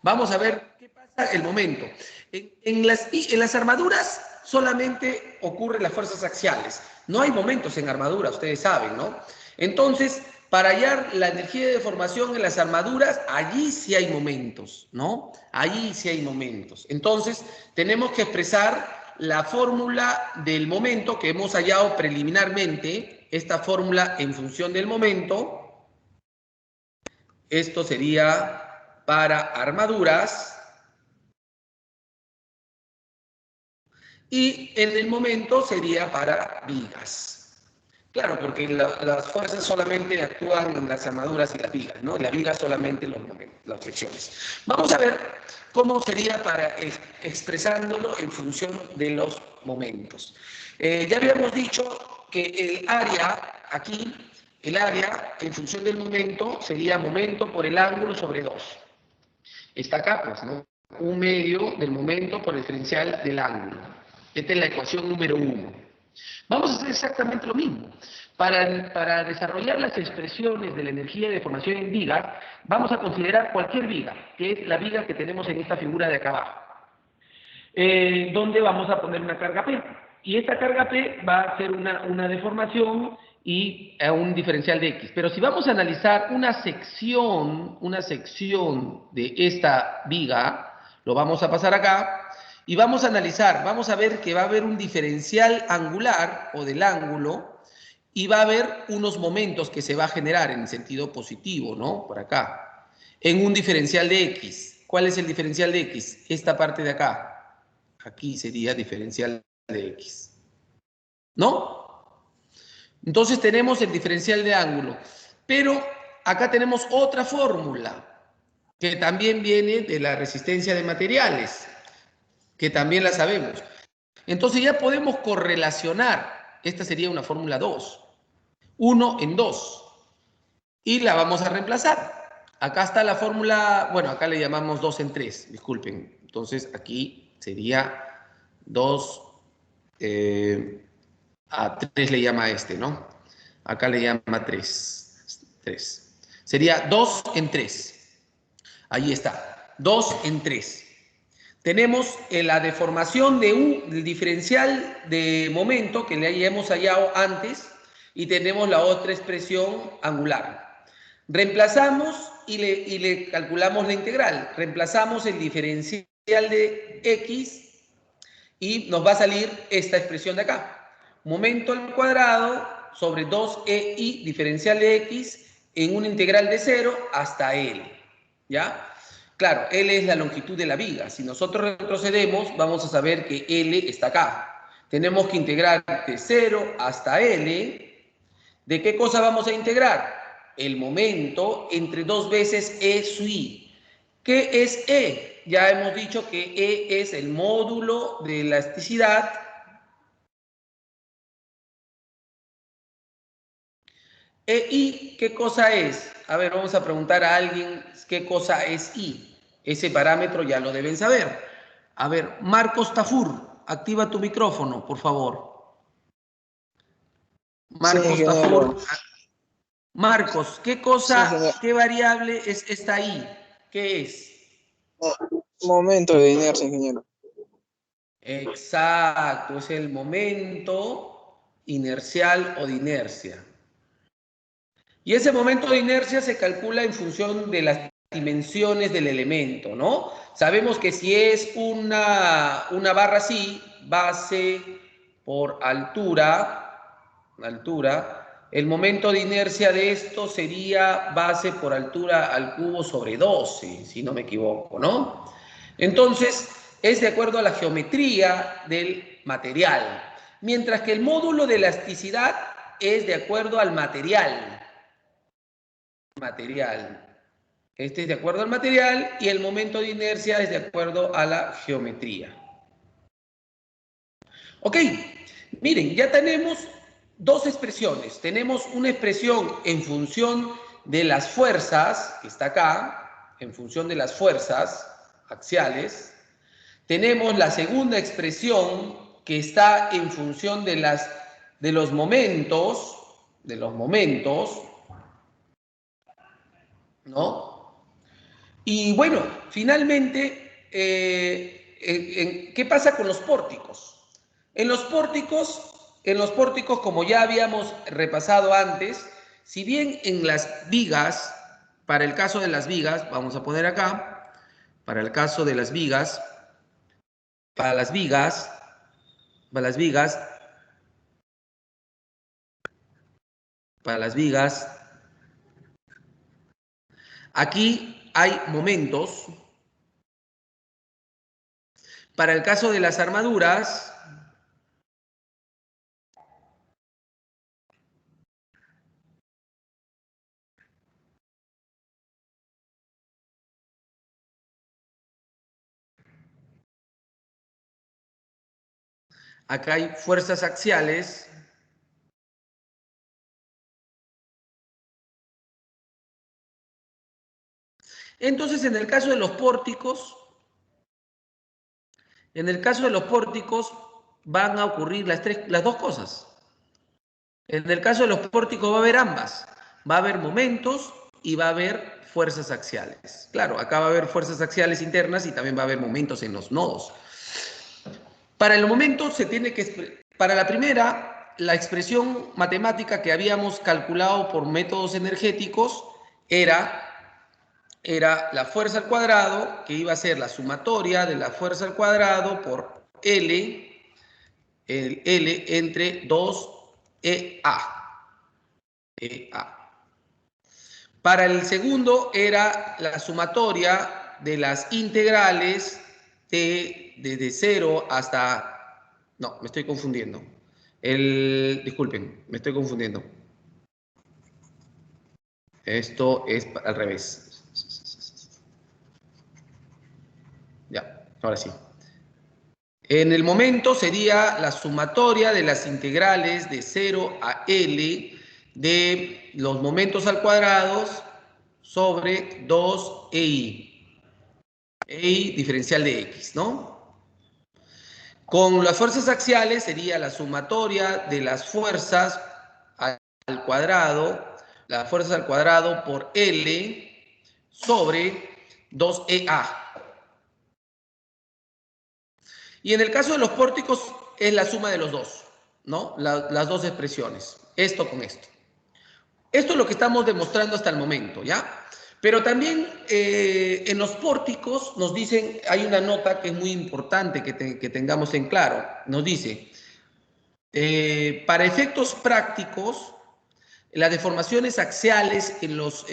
Vamos a ver qué pasa el momento. En las armaduras solamente ocurren las fuerzas axiales. No hay momentos en armadura, ustedes saben, ¿no? Entonces, para hallar la energía de deformación en las armaduras, allí sí hay momentos, ¿no? Allí sí hay momentos. Entonces, tenemos que expresar la fórmula del momento que hemos hallado preliminarmente, esta fórmula en función del momento. Esto sería para armaduras. Y en el momento sería para vigas. Claro, porque las fuerzas solamente actúan en las armaduras y las vigas, ¿no? Las vigas solamente las fricciones. Vamos a ver cómo sería para expresándolo en función de los momentos. Ya habíamos dicho que el área, aquí, el área en función del momento sería momento por el ángulo sobre 2. Está acá, pues, ¿no? 1/2 del momento por el diferencial del ángulo. Esta es la ecuación número 1. Vamos a hacer exactamente lo mismo. Para desarrollar las expresiones de la energía de deformación en vigas, vamos a considerar cualquier viga, que es la viga que tenemos en esta figura de acá abajo, donde vamos a poner una carga P. Y esta carga P va a ser una deformación y un diferencial de X. Pero si vamos a analizar una sección de esta viga, lo vamos a pasar acá, y vamos a analizar, vamos a ver que va a haber un diferencial angular o del ángulo y va a haber unos momentos que se va a generar en sentido positivo, ¿no? Por acá. En un diferencial de X. ¿Cuál es el diferencial de X? Esta parte de acá. Aquí sería diferencial de X. ¿No? Entonces tenemos el diferencial de ángulo. Pero acá tenemos otra fórmula que también viene de la resistencia de materiales, que también la sabemos. Entonces ya podemos correlacionar. Esta sería una fórmula 2. 1 en 2. Y la vamos a reemplazar. Acá está la fórmula, bueno, acá le llamamos 2 en 3, disculpen. Entonces aquí sería 2 a 3 le llama este, ¿no? Acá le llama 3. Sería 2 en 3. Ahí está. 2 en 3. Tenemos la deformación del diferencial de momento que le hemos hallado antes y tenemos la otra expresión angular. Reemplazamos y le calculamos la integral. Reemplazamos el diferencial de X Y nos va a salir esta expresión de acá. Momento al cuadrado sobre 2EI diferencial de X en una integral de 0 hasta L. ¿Ya? Claro, L es la longitud de la viga. Si nosotros retrocedemos, vamos a saber que L está acá. Tenemos que integrar de 0 hasta L. ¿De qué cosa vamos a integrar? El momento entre 2 veces E sub I. ¿Qué es E? Ya hemos dicho que E es el módulo de elasticidad I, ¿qué cosa es? A ver, vamos a preguntar a alguien qué cosa es I. Ese parámetro ya lo deben saber. A ver, Marcos Tafur, activa tu micrófono, por favor. Marcos Sí, Tafur. Marcos, ¿qué cosa, sí, qué variable es esta I? ¿Qué es? momento de inercia, ingeniero. Exacto, es el momento inercial o de inercia. Y ese momento de inercia se calcula en función de las dimensiones del elemento, ¿no? Sabemos que si es una barra así, base por altura, el momento de inercia de esto sería base por altura al cubo sobre 12, si no me equivoco, ¿no? Entonces, es de acuerdo a la geometría del material, mientras que el módulo de elasticidad es de acuerdo al material. Este es de acuerdo al material y el momento de inercia es de acuerdo a la geometría. Ok, miren, ya tenemos dos expresiones. Tenemos una expresión en función de las fuerzas, que está acá, en función de las fuerzas axiales. Tenemos la segunda expresión que está en función de los momentos, ¿no? Y bueno, finalmente, ¿qué pasa con los pórticos? En los pórticos, como ya habíamos repasado antes, si bien en las vigas, para el caso de las vigas, vamos a poner acá, para el caso de las vigas, para las vigas, aquí hay momentos. Para el caso de las armaduras, acá hay fuerzas axiales. Entonces, en el caso de los pórticos, van a ocurrir las dos cosas. En el caso de los pórticos va a haber ambas. Va a haber momentos y va a haber fuerzas axiales. Claro, acá va a haber fuerzas axiales internas y también va a haber momentos en los nodos. Para el momento para la primera, la expresión matemática que habíamos calculado por métodos energéticos era la fuerza al cuadrado, que iba a ser la sumatoria de la fuerza al cuadrado por L, el L entre 2EA. Para el segundo era la sumatoria de las integrales desde 0 hasta... No, me estoy confundiendo. Disculpen, me estoy confundiendo. Esto es al revés. Ya, ahora sí. En el momento sería la sumatoria de las integrales de 0 a L de los momentos al cuadrado sobre 2EI. EI diferencial de X, ¿no? Con las fuerzas axiales sería la sumatoria de las fuerzas al cuadrado, las fuerzas al cuadrado por L sobre 2EA. Y en el caso de los pórticos es la suma de los dos, ¿no? Las dos expresiones, esto con esto. Esto es lo que estamos demostrando hasta el momento, ¿ya? Pero también en los pórticos nos dicen, hay una nota que es muy importante que tengamos en claro. Nos dice, para efectos prácticos, las deformaciones axiales en los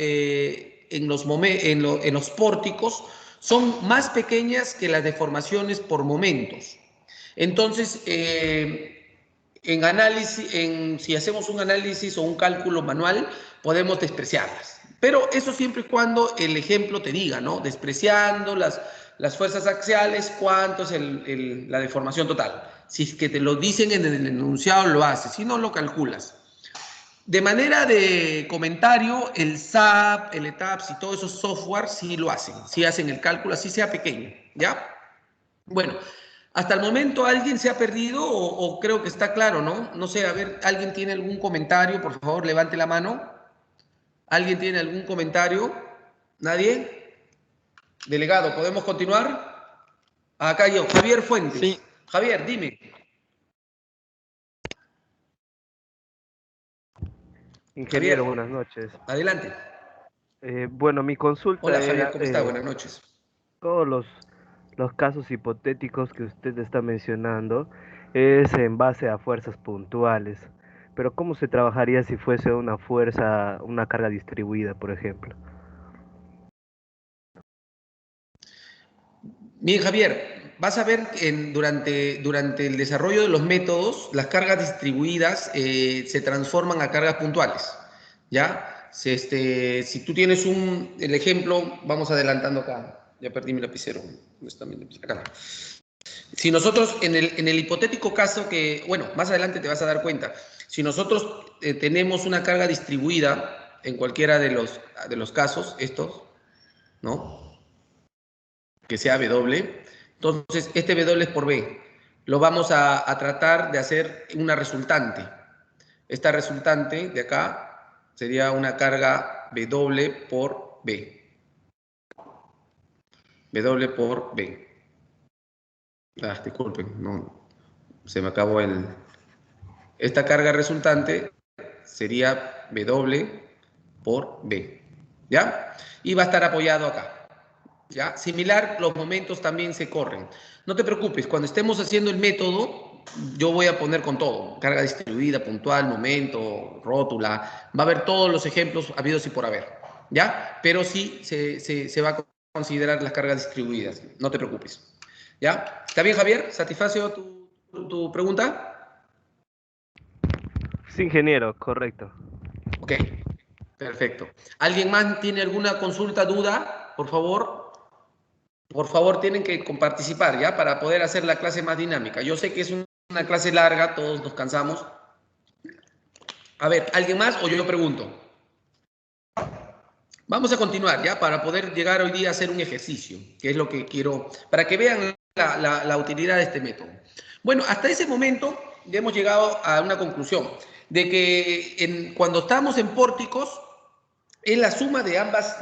pórticos son más pequeñas que las deformaciones por momentos. Entonces, si hacemos un análisis o un cálculo manual, podemos despreciarlas. Pero eso siempre y cuando el ejemplo te diga, ¿no? Despreciando las fuerzas axiales, cuánto es la deformación total. Si es que te lo dicen en el enunciado, lo haces. Si no, lo calculas. De manera de comentario, el SAP, el ETAPS y todos esos software sí lo hacen. Sí hacen el cálculo, así sea pequeño, ¿ya? Bueno, hasta el momento alguien se ha perdido o creo que está claro, ¿no? No sé, a ver, ¿alguien tiene algún comentario? Por favor, levante la mano. ¿Alguien tiene algún comentario? ¿Nadie? Delegado, ¿podemos continuar? Acá yo, Javier Fuentes. Sí. Javier, dime. Ingeniero, Javier, buenas noches. adelante. Bueno, mi consulta Hola Javier, era ¿cómo está? Buenas noches. todos los casos hipotéticos que usted está mencionando es en base a fuerzas puntuales. Pero ¿cómo se trabajaría si fuese una fuerza, una carga distribuida, por ejemplo? Bien, Javier, vas a ver que durante el desarrollo de los métodos, las cargas distribuidas se transforman a cargas puntuales, ¿ya? Si tú tienes el ejemplo, vamos adelantando acá. Ya perdí mi lapicero. ¿Dónde está mi lapicero? Acá. Si nosotros, en el hipotético caso que, bueno, más adelante te vas a dar cuenta, si nosotros tenemos una carga distribuida en cualquiera de los casos, estos, ¿no? Que sea W. Entonces, este W es por B. Lo vamos a tratar de hacer una resultante. Esta resultante de acá sería una carga W por B. W por B. Disculpen, no, se me acabó Esta carga resultante sería W por B. ¿Ya? Y va a estar apoyado acá. ¿Ya? Similar, los momentos también se corren. No te preocupes, cuando estemos haciendo el método, yo voy a poner con todo. Carga distribuida, puntual, momento, rótula. Va a haber todos los ejemplos habidos y por haber. ¿Ya? Pero sí se va a considerar las cargas distribuidas. No te preocupes. ¿Ya? ¿Está bien, Javier? ¿Satisface tu pregunta? Sí, ingeniero, correcto. Ok, perfecto. ¿Alguien más tiene alguna consulta, duda? Por favor, tienen que participar, ¿ya? Para poder hacer la clase más dinámica. Yo sé que es una clase larga, todos nos cansamos. A ver, ¿alguien más o yo pregunto? Vamos a continuar, ¿ya? Para poder llegar hoy día a hacer un ejercicio, que es lo que quiero, para que vean la utilidad de este método. Bueno, hasta ese momento ya hemos llegado a una conclusión, de que cuando estamos en pórticos, es la suma de ambas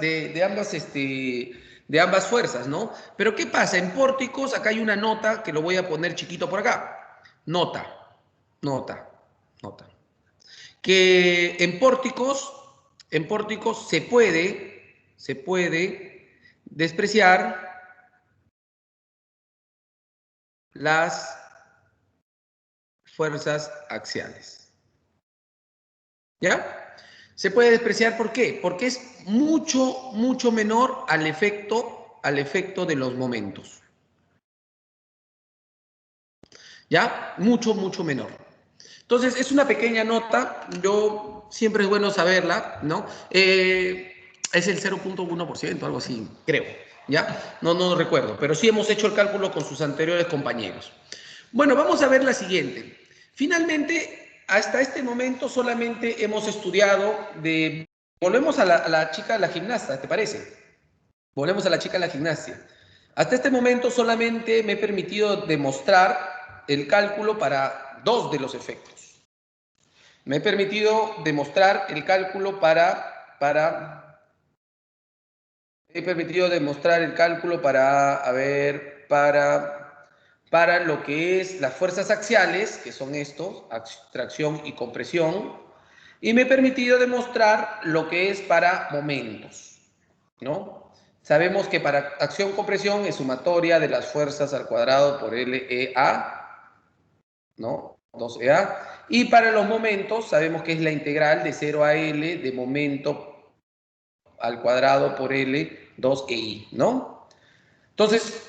fuerzas, ¿no? Pero ¿qué pasa? En pórticos, acá hay una nota que lo voy a poner chiquito por acá. Nota. Que en pórticos se puede despreciar las fuerzas axiales. ¿Ya? Se puede despreciar, ¿por qué? Porque es mucho, mucho menor al efecto de los momentos. ¿Ya? Mucho, mucho menor. Entonces, es una pequeña nota, siempre es bueno saberla, ¿no? Es el 0.1%, algo así, creo, ¿ya? No recuerdo, pero sí hemos hecho el cálculo con sus anteriores compañeros. Bueno, vamos a ver la siguiente. Finalmente, hasta este momento solamente hemos estudiado Volvemos a la chica de la gimnasta, ¿te parece? Volvemos a la chica de la gimnasia. Hasta este momento solamente me he permitido demostrar el cálculo para dos de los efectos. Me he permitido demostrar el cálculo para lo que es las fuerzas axiales, que son estos, tracción y compresión, y me he permitido demostrar lo que es para momentos. ¿no? Sabemos que para acción-compresión es sumatoria de las fuerzas al cuadrado por LEA, ¿no? 2EA. Y para los momentos sabemos que es la integral de 0 a L de momento al cuadrado por L 2EI, ¿no? Entonces,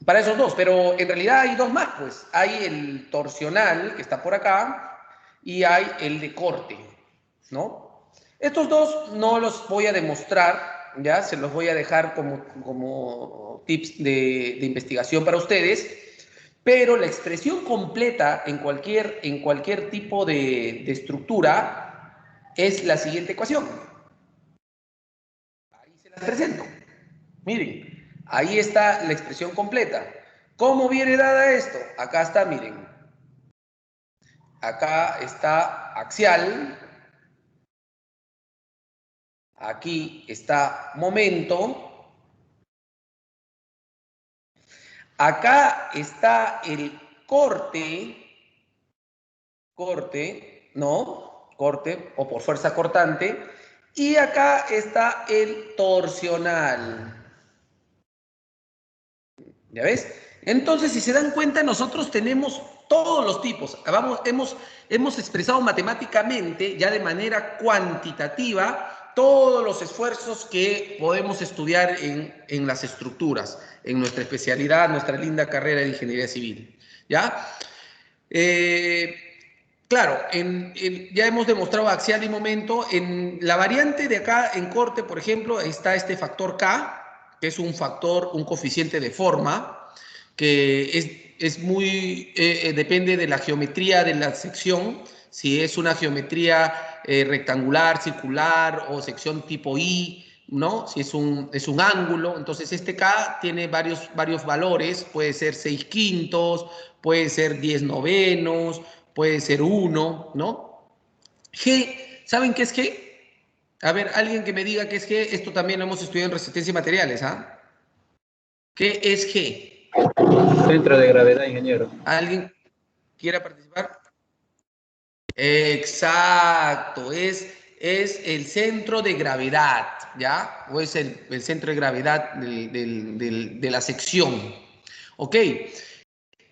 para esos dos, pero en realidad hay dos más, pues. Hay el torsional, que está por acá, y hay el de corte, ¿no? Estos dos no los voy a demostrar, ya, se los voy a dejar como tips de investigación para ustedes, pero la expresión completa en cualquier tipo de estructura es la siguiente ecuación. Ahí se las presento. Miren, ahí está la expresión completa. ¿Cómo viene dada esto? Acá está, miren. Acá está axial. Aquí está momento. Acá está el corte, ¿no? Corte o por fuerza cortante. Y acá está el torsional. ¿Ya ves? Entonces, si se dan cuenta, nosotros tenemos todos los tipos. Hemos expresado matemáticamente, ya de manera cuantitativa, todos los esfuerzos que podemos estudiar en las estructuras, en nuestra especialidad, nuestra linda carrera de ingeniería civil. ¿Ya? Claro, ya hemos demostrado axial y momento. En la variante de acá, en corte, por ejemplo, está este factor K, que es un factor, un coeficiente de forma, que depende de la geometría de la sección, si es una geometría rectangular, circular o sección tipo I, ¿no? Si es un ángulo, entonces este K tiene varios valores, puede ser 6/5, puede ser 10/9, puede ser 1, ¿no? G, ¿saben qué es G? A ver, alguien que me diga qué es G, esto también lo hemos estudiado en resistencia y materiales, ¿ah? ¿Qué es G? Centro de gravedad, ingeniero. ¿Alguien quiera participar? Exacto, es el centro de gravedad, ¿ya? O es el centro de gravedad de la sección. ¿Ok?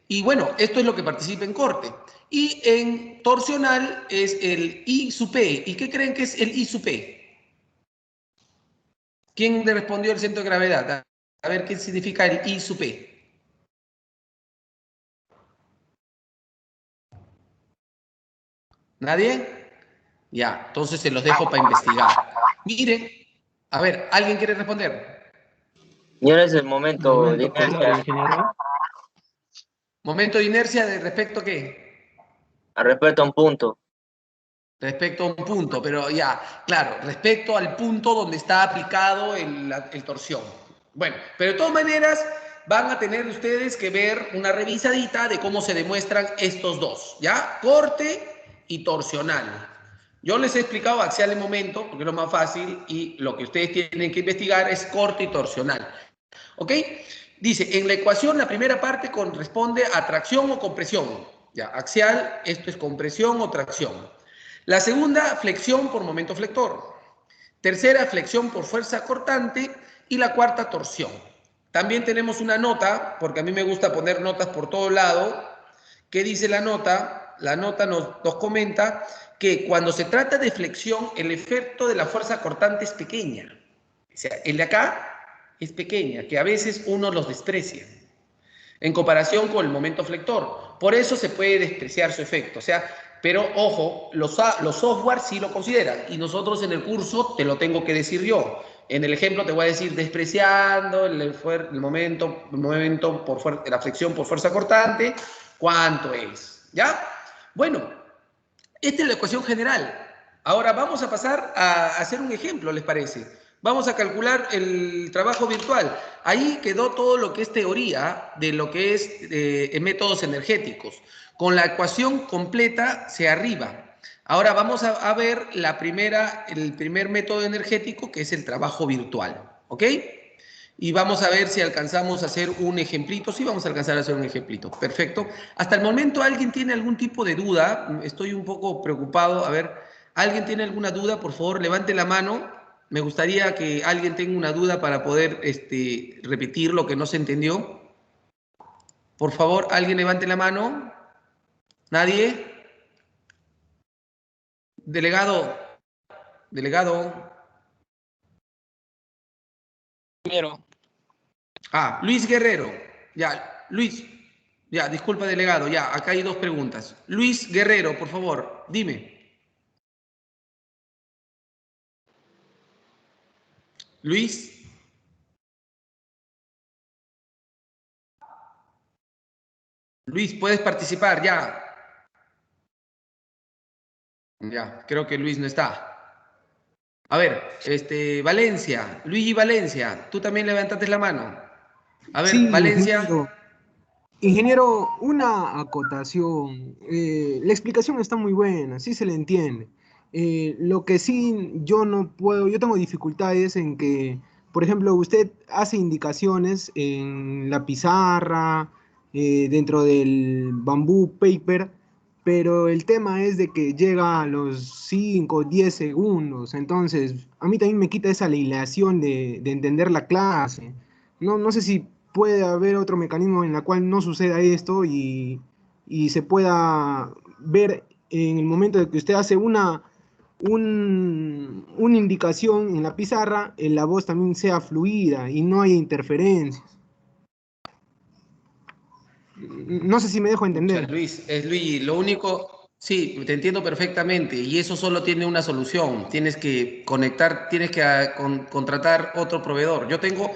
Y bueno, esto es lo que participa en corte. Y en torsional es el I sub P. ¿Y qué creen que es el I sub P? ¿Quién le respondió el centro de gravedad? A ver qué significa el I sub P. ¿Nadie? Ya, entonces se los dejo para investigar. Miren, a ver, ¿alguien quiere responder? Y ahora es el momento de inercia. Ingeniero. Momento de inercia de respecto a qué? Al respecto a un punto. Respecto a un punto, pero ya, claro, respecto al punto donde está aplicado el torsión. Bueno, pero de todas maneras van a tener ustedes que ver una revisadita de cómo se demuestran estos dos, ¿ya? Corte y torsional. Yo les he explicado axial en momento, porque es lo más fácil, y lo que ustedes tienen que investigar es corte y torsional. ¿Ok? Dice, en la ecuación la primera parte corresponde a tracción o compresión. Ya, axial, esto es compresión o tracción. La segunda, flexión por momento flector. Tercera, flexión por fuerza cortante. Y la cuarta, torsión. También tenemos una nota, porque a mí me gusta poner notas por todo lado. ¿Qué dice la nota? La nota nos comenta que cuando se trata de flexión, el efecto de la fuerza cortante es pequeña. O sea, el de acá es pequeña, que a veces uno los desprecia en comparación con el momento flector. Por eso se puede despreciar su efecto. O sea, pero ojo, los software sí lo consideran y nosotros en el curso te lo tengo que decir yo. En el ejemplo te voy a decir despreciando el momento por la flexión por fuerza cortante, ¿cuánto es? ¿Ya? Bueno, esta es la ecuación general. Ahora vamos a pasar a hacer un ejemplo, ¿les parece? Vamos a calcular el trabajo virtual. Ahí quedó todo lo que es teoría de lo que es métodos energéticos. Con la ecuación completa se arriba. Ahora vamos a ver el primer método energético, que es el trabajo virtual. ¿Ok? Y vamos a ver si alcanzamos a hacer un ejemplito. Sí, vamos a alcanzar a hacer un ejemplito. Perfecto. Hasta el momento, ¿alguien tiene algún tipo de duda? Estoy un poco preocupado. A ver, ¿alguien tiene alguna duda? Por favor, levante la mano. Me gustaría que alguien tenga una duda para poder repetir lo que no se entendió. Por favor, alguien levante la mano. ¿Nadie? Delegado. Delegado. Primero, Ah, Luis Guerrero. Ya, Luis. Ya, disculpa, delegado. Ya, acá hay dos preguntas. Luis Guerrero, por favor, dime. Luis. Luis, puedes participar, ya. Ya, creo que Luis no está. A ver, Valencia, Luigi Valencia, tú también levantaste la mano. A ver, Sí, Valencia. ingeniero. Ingeniero, una acotación. La explicación está muy buena, sí se le entiende. Lo que sí yo no puedo, yo tengo dificultades en que, por ejemplo, usted hace indicaciones en la pizarra, dentro del bambú paper, pero el tema es de que llega a los 5 o 10 segundos. Entonces, a mí también me quita esa hilación de entender la clase. No sé si puede haber otro mecanismo en la cual no suceda esto y se pueda ver en el momento de que usted hace una indicación en la pizarra, la voz también sea fluida y no haya interferencias. No sé si me dejo Pucha, entender. Luis, es Luigi, lo único, sí, te entiendo perfectamente y eso solo tiene una solución. Tienes que conectar, tienes que contratar otro proveedor. Yo tengo,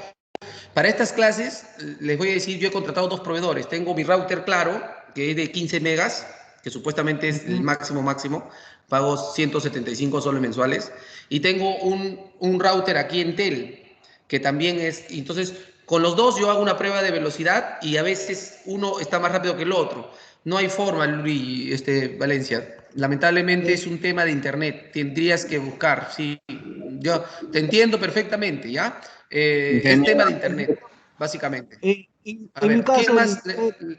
para estas clases, les voy a decir, yo he contratado dos proveedores. Tengo mi router Claro, que es de 15 megas, que supuestamente es el Ujú. máximo, pago 175 soles mensuales. Y tengo un router aquí en Tel, que también es, entonces, con los dos yo hago una prueba de velocidad y a veces uno está más rápido que el otro. No hay forma, Luis, Valencia. Lamentablemente Eh, es un tema de internet. Tendrías que buscar, sí. Yo te entiendo perfectamente, ¿ya? Es tema Ingeniero, de internet, básicamente. A en mi ver, ¿quién caso, más?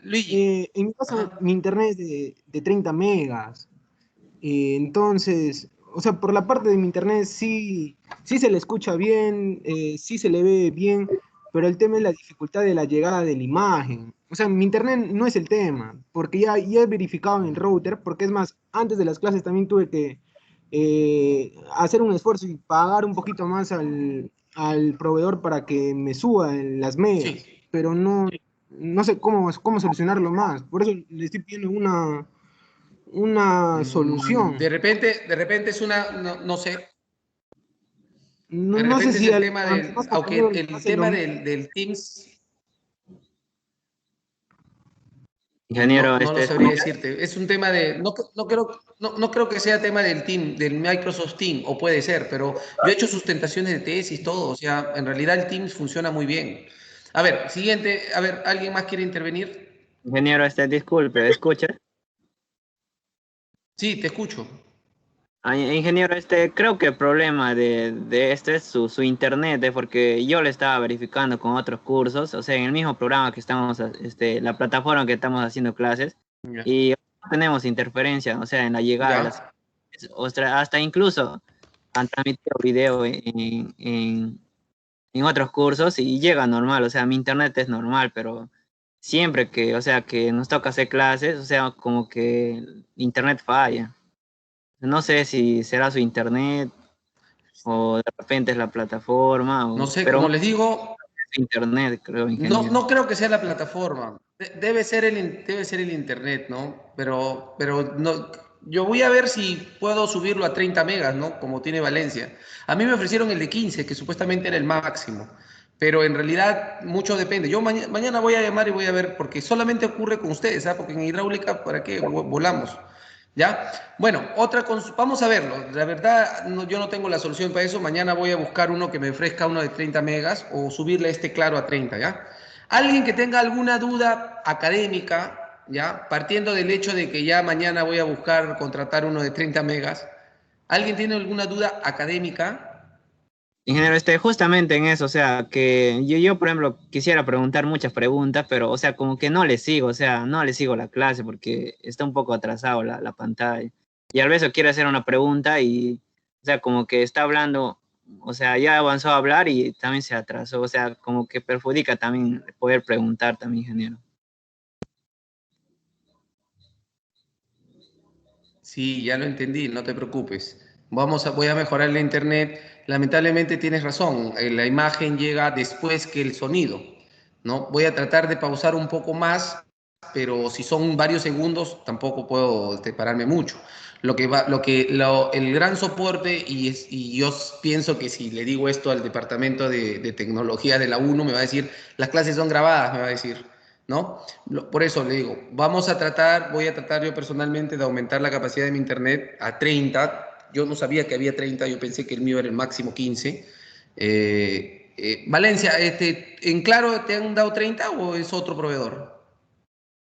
Luigi. en mi caso, Ajá. mi internet es de 30 megas. Entonces, o sea, por la parte de mi internet sí, sí se le escucha bien, sí se le ve bien, pero el tema es la dificultad de la llegada de la imagen. O sea, mi internet no es el tema, porque ya he verificado en el router, porque es más, antes de las clases también tuve que hacer un esfuerzo y pagar un poquito más al proveedor para que me suba en las Sí. megas, pero no sé cómo solucionarlo más. Por eso le estoy pidiendo una solución. De repente es una, no, no sé, No, de no sé repente es si el tema a los del, demás aunque compañeros les el pase lo tema mismo. del Teams, ingeniero, no lo sabría decirte. Es un tema de, no creo que sea tema del Team, del Microsoft Team, o puede ser, pero yo he hecho sustentaciones de tesis, todo, o sea, en realidad el Teams funciona muy bien. A ver, siguiente, a ver, ¿alguien más quiere intervenir? ingeniero, disculpe, escucha. Sí, te escucho. Ingeniero, creo que el problema de este es su internet, porque yo le estaba verificando con otros cursos, o sea, en el mismo programa que estamos, la plataforma que estamos haciendo clases, Ya. y no tenemos interferencia, o sea, en la llegada de las, Ya. o sea, hasta incluso han transmitido video en otros cursos y llega normal, o sea, mi internet es normal, pero siempre que, o sea, que nos toca hacer clases, o sea, como que el internet falla. No sé si será su internet o de repente es la plataforma, No sé, pero como más les digo, es internet, creo, ingeniero. no creo que sea la plataforma. Debe ser debe ser el internet, ¿no? Pero no, yo voy a ver si puedo subirlo a 30 megas, ¿no? Como tiene Valencia. A mí me ofrecieron el de 15, que supuestamente era el máximo. Pero en realidad mucho depende. Yo mañana voy a llamar y voy a ver, porque solamente ocurre con ustedes, ¿sabes? Porque en hidráulica, ¿para qué? Volamos. ¿Ya? Bueno, vamos a verlo. La verdad, yo no tengo la solución para eso. Mañana voy a buscar uno que me ofrezca uno de 30 megas o subirle este claro a 30, ¿ya? Alguien que tenga alguna duda académica, ¿ya? Partiendo del hecho de que ya mañana voy a buscar contratar uno de 30 megas. ¿Alguien tiene alguna duda académica? Ingeniero, justamente en eso, o sea, que yo, por ejemplo, quisiera preguntar muchas preguntas, pero, o sea, como que no le sigo, o sea, no le sigo la clase porque está un poco atrasado la pantalla. Y a veces quiere hacer una pregunta y, o sea, como que está hablando o sea, ya avanzó a hablar y también se atrasó, o sea, como que perjudica también poder preguntar también, ingeniero. Sí, ya lo entendí, no te preocupes. Voy a mejorar la internet. Lamentablemente tienes razón, la imagen llega después que el sonido, ¿no? Voy a tratar de pausar un poco más, pero si son varios segundos, tampoco puedo pararme mucho. El gran soporte, y yo pienso que si le digo esto al departamento de tecnología de la UNO, me va a decir, las clases son grabadas, me va a decir, ¿no? Por eso le digo, voy a tratar yo personalmente de aumentar la capacidad de mi internet a 30. Yo no sabía que había 30, yo pensé que el mío era el máximo 15. Valencia, ¿en Claro te han dado 30 o es otro proveedor?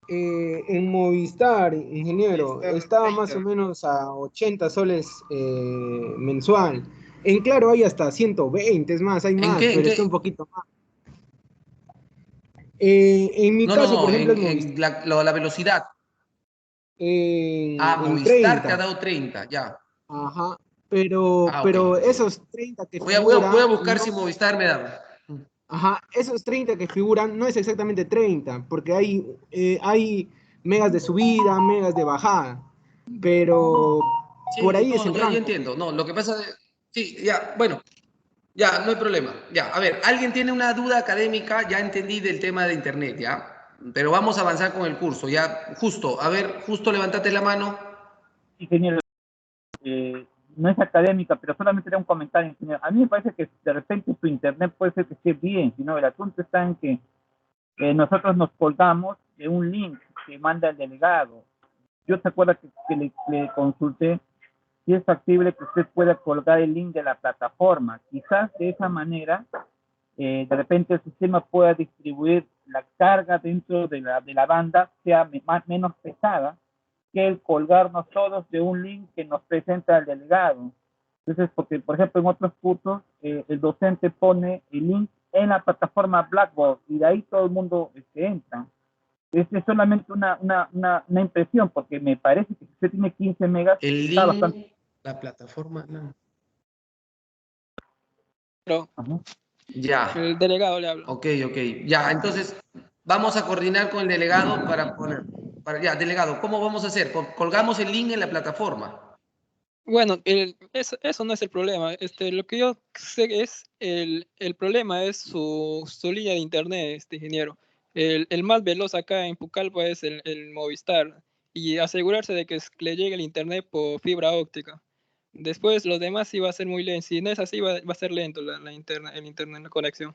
En Movistar, ingeniero, estaba más o menos a 80 soles mensual. En Claro hay hasta 120, es más, hay ¿En más, qué? ¿En pero está qué? un poquito más. En mi No, no, caso, por no, ejemplo, es en la velocidad. Ah, en Movistar te ha 30. dado 30, ya. Ajá. Pero, Ah, ok, pero ok. esos 30 que Voy a figuran, buscar no, si Movistar me da. ajá, esos 30 que figuran no es exactamente 30, porque hay megas de subida, megas de bajada, pero por Sí, ahí es no, el ya rango. entiendo. No, lo que pasa es, sí, ya, bueno, ya, no hay problema. Ya, a ver, alguien tiene una duda académica, ya entendí del tema de Internet, ya. Pero vamos a avanzar con el curso, ya. Justo, a ver, justo levántate la mano. Ingeniero, no es académica, pero solamente era un comentario, ingeniero. A mí me parece que de repente tu internet puede ser que esté bien, sino el asunto está en que nosotros nos colgamos de un link que manda el delegado. Yo te acuerdo que le consulté si es factible que usted pueda colgar el link de la plataforma. Quizás de esa manera, de repente el sistema pueda distribuir la carga dentro de la banda, sea menos pesada que el colgarnos todos de un link que nos presenta el delegado. Entonces, porque, por ejemplo, en otros cursos, el docente pone el link en la plataforma Blackboard y de ahí todo el mundo entra. Es solamente una impresión, porque me parece que si usted tiene 15 megas, El está bastante... link, la plataforma, no. Pero Ajá. el Ya, delegado le habla. ok, ok. Ya, entonces vamos a coordinar con el delegado ya, delegado, ¿cómo vamos a hacer? Colgamos el link en la plataforma. Bueno, eso no es el problema. Lo que yo sé es el problema es su línea de internet, ingeniero. El más veloz acá en Pucallpa es el Movistar y asegurarse de que le llegue el internet por fibra óptica. Después los demás sí va a ser muy lento. Si no es así, va a ser lento el internet, la conexión.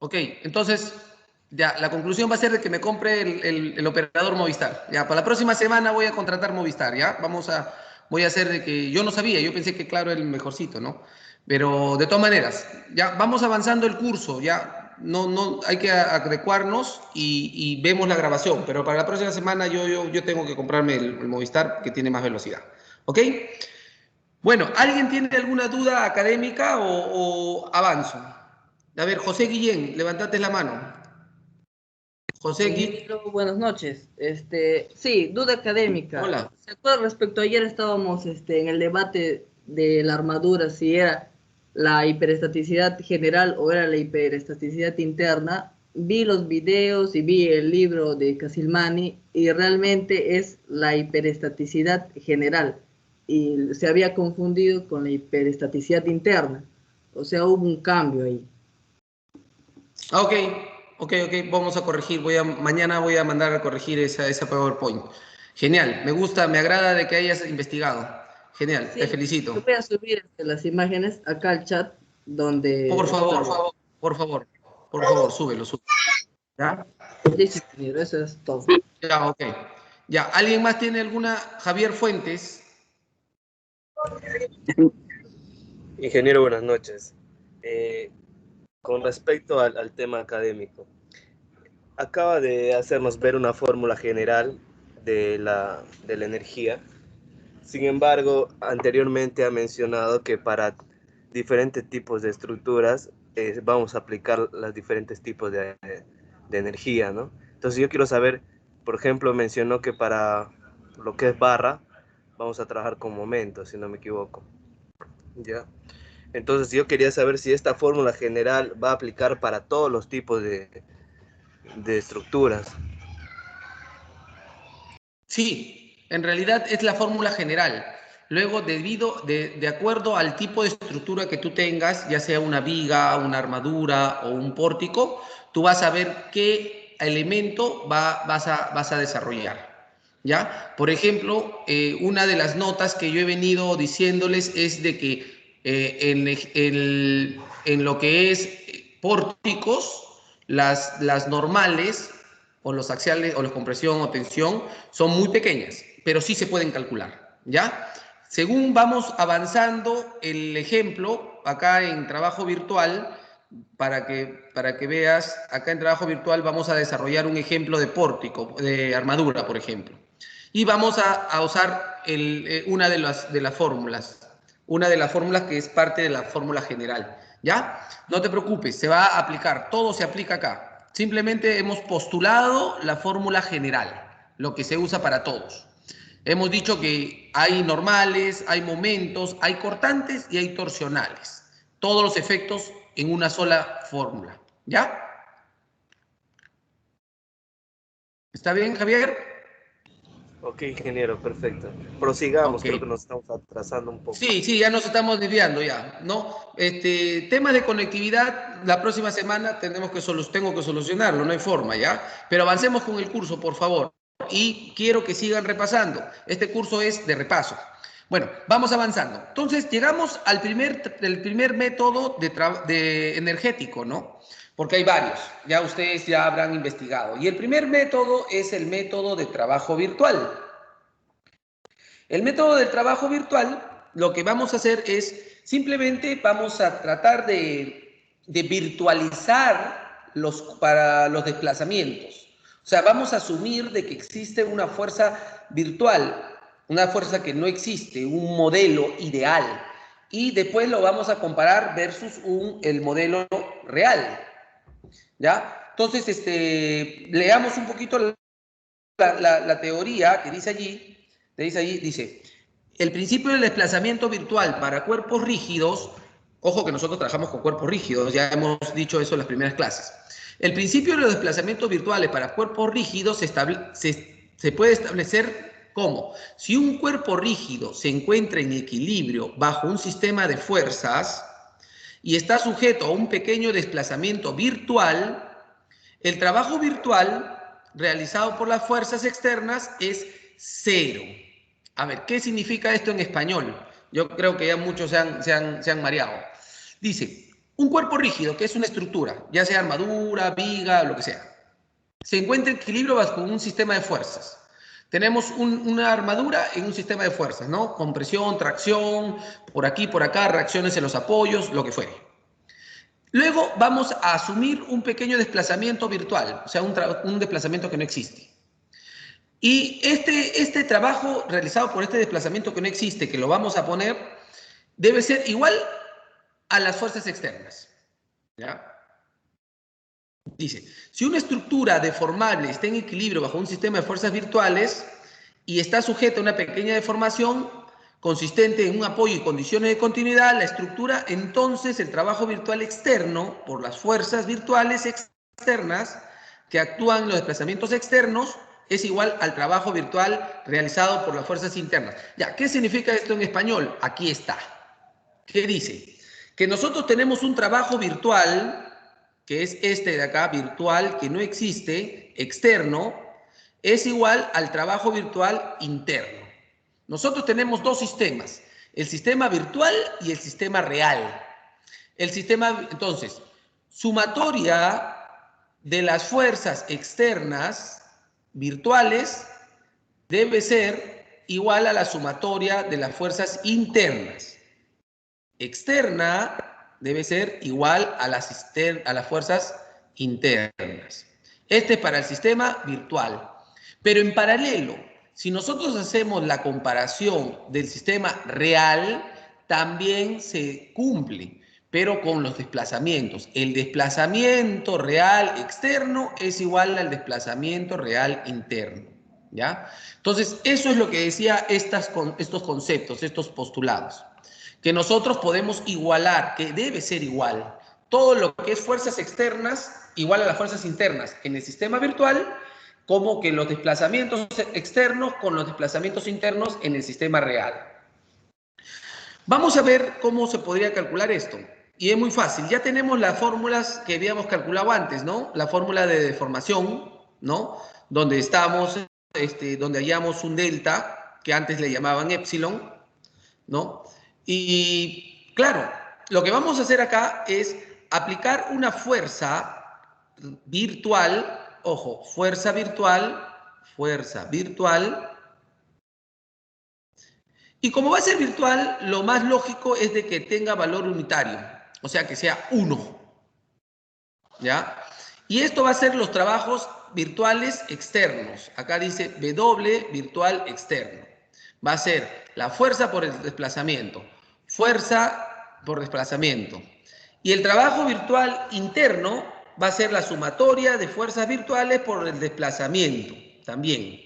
Ok, entonces, ya, la conclusión va a ser de que me compre el operador Movistar. Ya, para la próxima semana voy a contratar Movistar, ¿ya? Voy a hacer de que, yo no sabía, yo pensé que Claro era el mejorcito, ¿no? Pero de todas maneras, ya, vamos avanzando el curso, ya, no, hay que adecuarnos y vemos la grabación, pero para la próxima semana yo tengo que comprarme el Movistar que tiene más velocidad, ¿ok? Bueno, ¿alguien tiene alguna duda académica o avanzo? A ver, José Guillén, levantate la mano. José Guillén, Ingeniero, buenas noches. Sí, duda académica. hola. ¿Se acuerda respecto a ayer estábamos en el debate de la armadura, si era la hiperestaticidad general o era la hiperestaticidad interna? Vi los videos y vi el libro de Casilmani y realmente es la hiperestaticidad general y se había confundido con la hiperestaticidad interna. O sea, hubo un cambio ahí. Ah, ok, vamos a corregir. Mañana voy a mandar a corregir esa PowerPoint. Genial, me gusta, me agrada de que hayas investigado. Genial, te Sí, yo felicito. voy a subir las imágenes acá al chat Por donde favor, está. por favor, súbelo. ¿Ya? Listo, ingeniero, eso es todo. Ya, ok. Ya, ¿alguien más tiene alguna? Javier Fuentes. Ingeniero, buenas noches. Con respecto al tema académico, acaba de hacernos ver una fórmula general de la energía. Sin embargo, anteriormente ha mencionado que para diferentes tipos de estructuras vamos a aplicar los diferentes tipos de energía, ¿no? Entonces yo quiero saber, por ejemplo, mencionó que para lo que es barra, vamos a trabajar con momentos, si no me equivoco. ¿Ya? Entonces yo quería saber si esta fórmula general va a aplicar para todos los tipos de estructuras. Sí, en realidad es la fórmula general. Luego, de acuerdo al tipo de estructura que tú tengas, ya sea una viga, una armadura o un pórtico, tú vas a ver qué elemento vas a desarrollar. ¿Ya? Por ejemplo, una de las notas que yo he venido diciéndoles es de que en lo que es pórticos, las normales o los axiales o la compresión o tensión son muy pequeñas, pero sí se pueden calcular, ¿ya? Según vamos avanzando el ejemplo, acá en trabajo virtual, para que veas, acá en trabajo virtual vamos a desarrollar un ejemplo de pórtico, de armadura, por ejemplo. Y vamos a usar una de las fórmulas, que es parte de la fórmula general, ¿ya? No te preocupes, se va a aplicar, todo se aplica acá. Simplemente hemos postulado la fórmula general, lo que se usa para todos. Hemos dicho que hay normales, hay momentos, hay cortantes y hay torsionales. Todos los efectos en una sola fórmula, ¿ya? ¿Está bien, Javier? Ok, ingeniero, perfecto. Prosigamos, Ok. creo que nos estamos atrasando un poco. Sí, ya nos estamos desviando ya, ¿no? Temas de conectividad, la próxima semana tengo que solucionarlo, no hay forma, ¿ya? Pero avancemos con el curso, por favor. Y quiero que sigan repasando. Este curso es de repaso. Bueno, vamos avanzando. Entonces, llegamos al primer método de energético, ¿no? Porque hay varios, ya ustedes ya habrán investigado. Y el primer método es el método de trabajo virtual. El método del trabajo virtual, lo que vamos a hacer es, simplemente vamos a tratar de virtualizar para los desplazamientos. O sea, vamos a asumir de que existe una fuerza virtual, una fuerza que no existe, un modelo ideal, y después lo vamos a comparar versus el modelo real, ¿ya? Entonces, leamos un poquito la teoría que dice allí, dice, el principio del desplazamiento virtual para cuerpos rígidos, ojo que nosotros trabajamos con cuerpos rígidos, ya hemos dicho eso en las primeras clases. El principio de los desplazamientos virtuales para cuerpos rígidos se puede establecer como, si un cuerpo rígido se encuentra en equilibrio bajo un sistema de fuerzas y está sujeto a un pequeño desplazamiento virtual, el trabajo virtual realizado por las fuerzas externas es cero. A ver, ¿qué significa esto en español? Yo creo que ya muchos se han mareado. Dice, un cuerpo rígido, que es una estructura, ya sea armadura, viga, lo que sea, se encuentra en equilibrio bajo un sistema de fuerzas. Tenemos una armadura en un sistema de fuerzas, ¿no? Compresión, tracción, por aquí, por acá, reacciones en los apoyos, lo que fuere. Luego vamos a asumir un pequeño desplazamiento virtual, o sea, un desplazamiento que no existe. Y este trabajo realizado por este desplazamiento que no existe, que lo vamos a poner, debe ser igual a las fuerzas externas. ¿Ya? Dice, si una estructura deformable está en equilibrio bajo un sistema de fuerzas virtuales y está sujeta a una pequeña deformación consistente en un apoyo y condiciones de continuidad, la estructura, entonces el trabajo virtual externo por las fuerzas virtuales externas que actúan en los desplazamientos externos es igual al trabajo virtual realizado por las fuerzas internas. Ya, ¿qué significa esto en español? Aquí está. ¿Qué dice? Que nosotros tenemos un trabajo virtual, que es este de acá, virtual, que no existe, externo, es igual al trabajo virtual interno. Nosotros tenemos dos sistemas, el sistema virtual y el sistema real. El sistema, entonces, sumatoria de las fuerzas externas virtuales debe ser igual a la sumatoria de las fuerzas internas. Externa debe ser igual a las fuerzas internas. Este es para el sistema virtual. Pero en paralelo, si nosotros hacemos la comparación del sistema real, también se cumple, pero con los desplazamientos. El desplazamiento real externo es igual al desplazamiento real interno. ¿Ya? Entonces, eso es lo que decía estos conceptos, estos postulados. Que nosotros podemos igualar, que debe ser igual, todo lo que es fuerzas externas igual a las fuerzas internas en el sistema virtual, como que los desplazamientos externos con los desplazamientos internos en el sistema real. Vamos a ver cómo se podría calcular esto. Y es muy fácil. Ya tenemos las fórmulas que habíamos calculado antes, ¿no? La fórmula de deformación, ¿no? Donde estamos, donde hallamos un delta, que antes le llamaban epsilon, ¿no? Y claro, lo que vamos a hacer acá es aplicar una fuerza virtual, ojo, fuerza virtual, y como va a ser virtual, lo más lógico es de que tenga valor unitario, o sea, que sea 1, ¿ya? Y esto va a ser los trabajos virtuales externos. Acá dice W virtual externo. Va a ser la fuerza por el desplazamiento, fuerza por desplazamiento. Y el trabajo virtual interno va a ser la sumatoria de fuerzas virtuales por el desplazamiento también.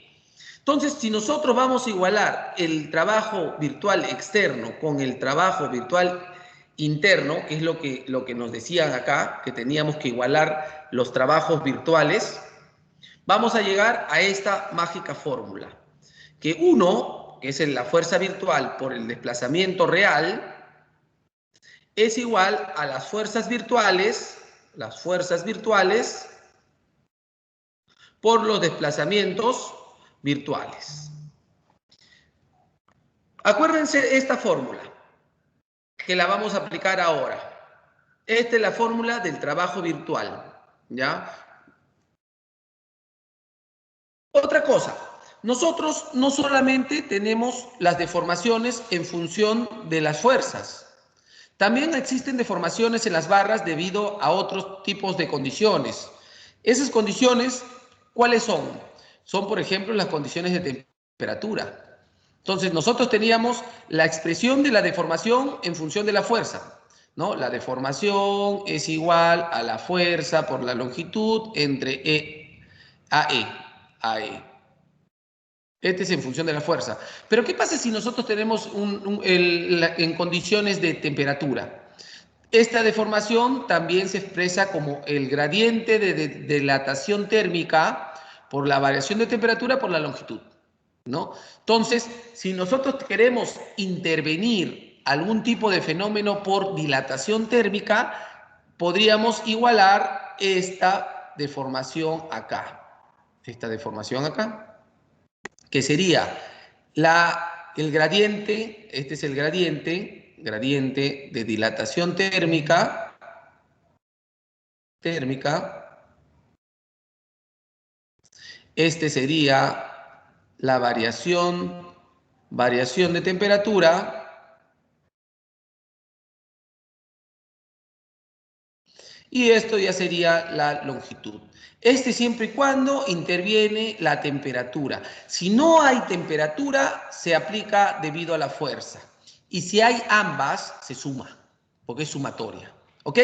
Entonces, si nosotros vamos a igualar el trabajo virtual externo con el trabajo virtual interno, que es lo que nos decían acá, que teníamos que igualar los trabajos virtuales, vamos a llegar a esta mágica fórmula, que 1, que es la fuerza virtual por el desplazamiento real, es igual a las fuerzas virtuales por los desplazamientos virtuales. Acuérdense esta fórmula, que la vamos a aplicar ahora. Esta es la fórmula del trabajo virtual, ¿ya? Otra cosa, nosotros no solamente tenemos las deformaciones en función de las fuerzas, también existen deformaciones en las barras debido a otros tipos de condiciones. Esas condiciones, ¿cuáles son? Son, por ejemplo, las condiciones de temperatura. Entonces, nosotros teníamos la expresión de la deformación en función de la fuerza, ¿no? La deformación es igual a la fuerza por la longitud entre AE. Este es en función de la fuerza. Pero ¿qué pasa si nosotros tenemos en condiciones de temperatura? Esta deformación también se expresa como el gradiente de dilatación térmica por la variación de temperatura por la longitud, ¿no? Entonces, si nosotros queremos intervenir algún tipo de fenómeno por dilatación térmica, podríamos igualar esta deformación acá. Que sería el gradiente, este es el gradiente de dilatación térmica, este sería la variación de temperatura, y esto ya sería la longitud. Siempre y cuando interviene la temperatura. Si no hay temperatura, se aplica debido a la fuerza. Y si hay ambas, se suma, porque es sumatoria. ¿Ok?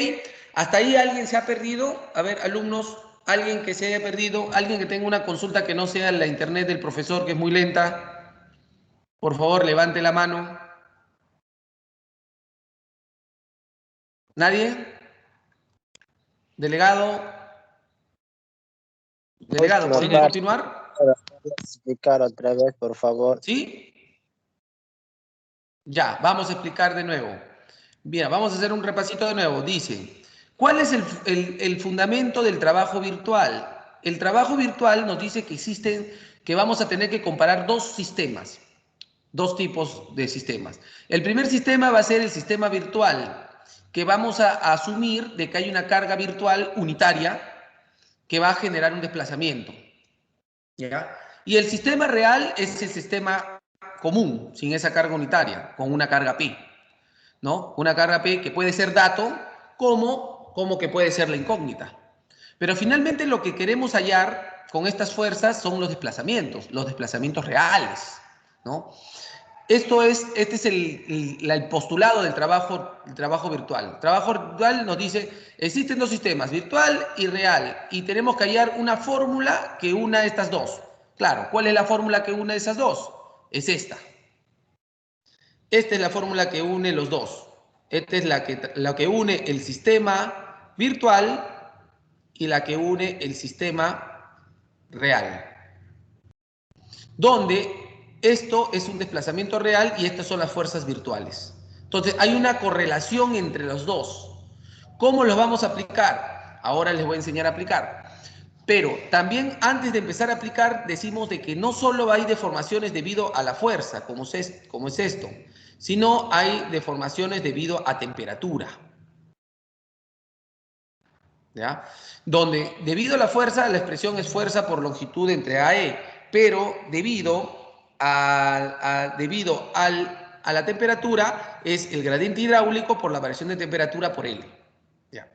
¿Hasta ahí alguien se ha perdido? A ver, alumnos, alguien que se haya perdido, alguien que tenga una consulta que no sea en la internet del profesor, que es muy lenta. Por favor, levante la mano. ¿Nadie? Delegado, ¿podría continuar? ¿Puedes explicar otra vez, por favor? ¿Sí? Ya, vamos a explicar de nuevo. Bien, vamos a hacer un repasito de nuevo. Dice, ¿cuál es el fundamento del trabajo virtual? El trabajo virtual nos dice que vamos a tener que comparar dos sistemas, dos tipos de sistemas. El primer sistema va a ser el sistema virtual, que vamos a asumir de que hay una carga virtual unitaria que va a generar un desplazamiento, ¿ya? Y el sistema real es el sistema común, sin esa carga unitaria, con una carga P, ¿no? Una carga P que puede ser dato, como que puede ser la incógnita. Pero finalmente lo que queremos hallar con estas fuerzas son los desplazamientos reales, ¿no? Este es el postulado del trabajo virtual. El trabajo virtual nos dice, existen dos sistemas, virtual y real, y tenemos que hallar una fórmula que una estas dos. Claro, ¿cuál es la fórmula que une esas dos? Es esta. Esta es la fórmula que une los dos. Esta es la que une el sistema virtual y la que une el sistema real. Donde esto es un desplazamiento real y estas son las fuerzas virtuales. Entonces, hay una correlación entre los dos. ¿Cómo los vamos a aplicar? Ahora les voy a enseñar a aplicar. Pero también antes de empezar a aplicar, decimos de que no solo hay deformaciones debido a la fuerza, como es esto, sino hay deformaciones debido a temperatura. ¿Ya? Donde debido a la fuerza, la expresión es fuerza por longitud entre AE, pero debido a la temperatura es el gradiente hidráulico por la variación de temperatura por L. ¿Ya?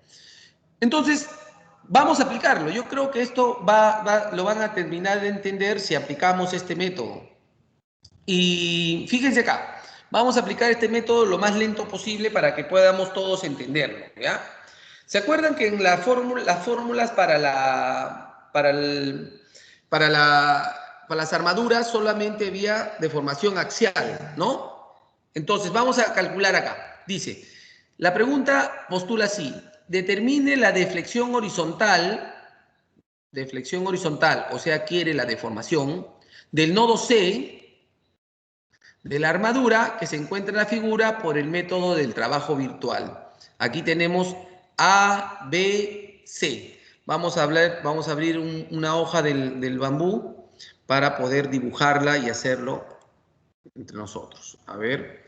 Entonces, vamos a aplicarlo. Yo creo que esto lo van a terminar de entender si aplicamos este método. Y fíjense acá, vamos a aplicar este método lo más lento posible para que podamos todos entenderlo, ¿ya? ¿Se acuerdan que en las fórmulas para las armaduras solamente había deformación axial, ¿no? Entonces, vamos a calcular acá. Dice, la pregunta postula así: determine la deflexión horizontal, o sea, quiere la deformación del nodo C de la armadura que se encuentra en la figura por el método del trabajo virtual. Aquí tenemos A, B, C. Vamos a abrir una hoja del bambú para poder dibujarla y hacerlo entre nosotros. A ver.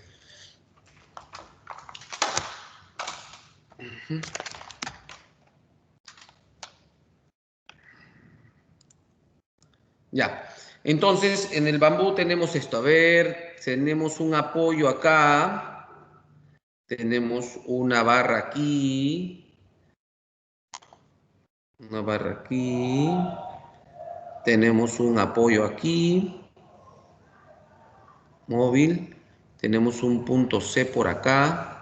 Ya. Entonces, en el bambú tenemos esto. A ver, tenemos un apoyo acá. Tenemos una barra aquí. Una barra aquí. Tenemos un apoyo aquí. Móvil. Tenemos un punto C por acá.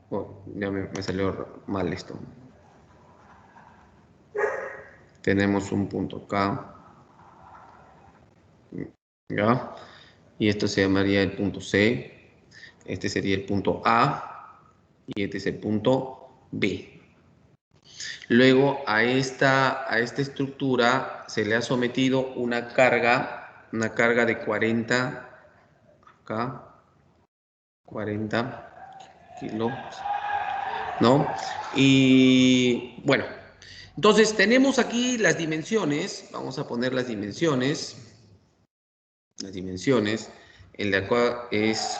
Oh, ya me salió mal esto. Tenemos un punto acá. ¿Ya? Y esto se llamaría el punto C. Este sería el punto A. Y este es el punto B. Luego a esta estructura se le ha sometido una carga de 40, acá, 40 kilos, ¿no? Y bueno, entonces tenemos aquí las dimensiones. Vamos a poner las dimensiones. El de acá es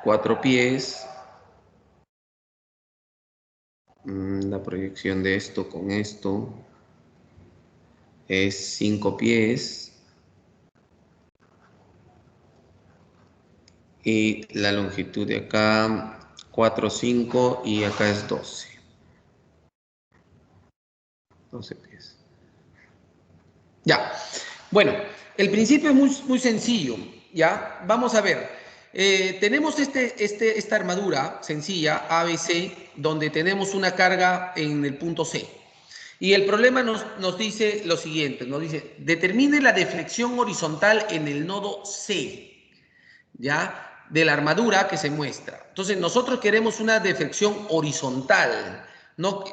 4 pies. La proyección de esto con esto es 5 pies. Y la longitud de acá 4, 5 y acá es 12. 12 pies. Ya. Bueno, el principio es muy sencillo. ¿Ya? Vamos a ver. Tenemos esta armadura sencilla, ABC, donde tenemos una carga en el punto C. Y el problema nos dice lo siguiente, nos dice, determine la deflexión horizontal en el nodo C, ¿ya? De la armadura que se muestra. Entonces, nosotros queremos una deflexión horizontal, no,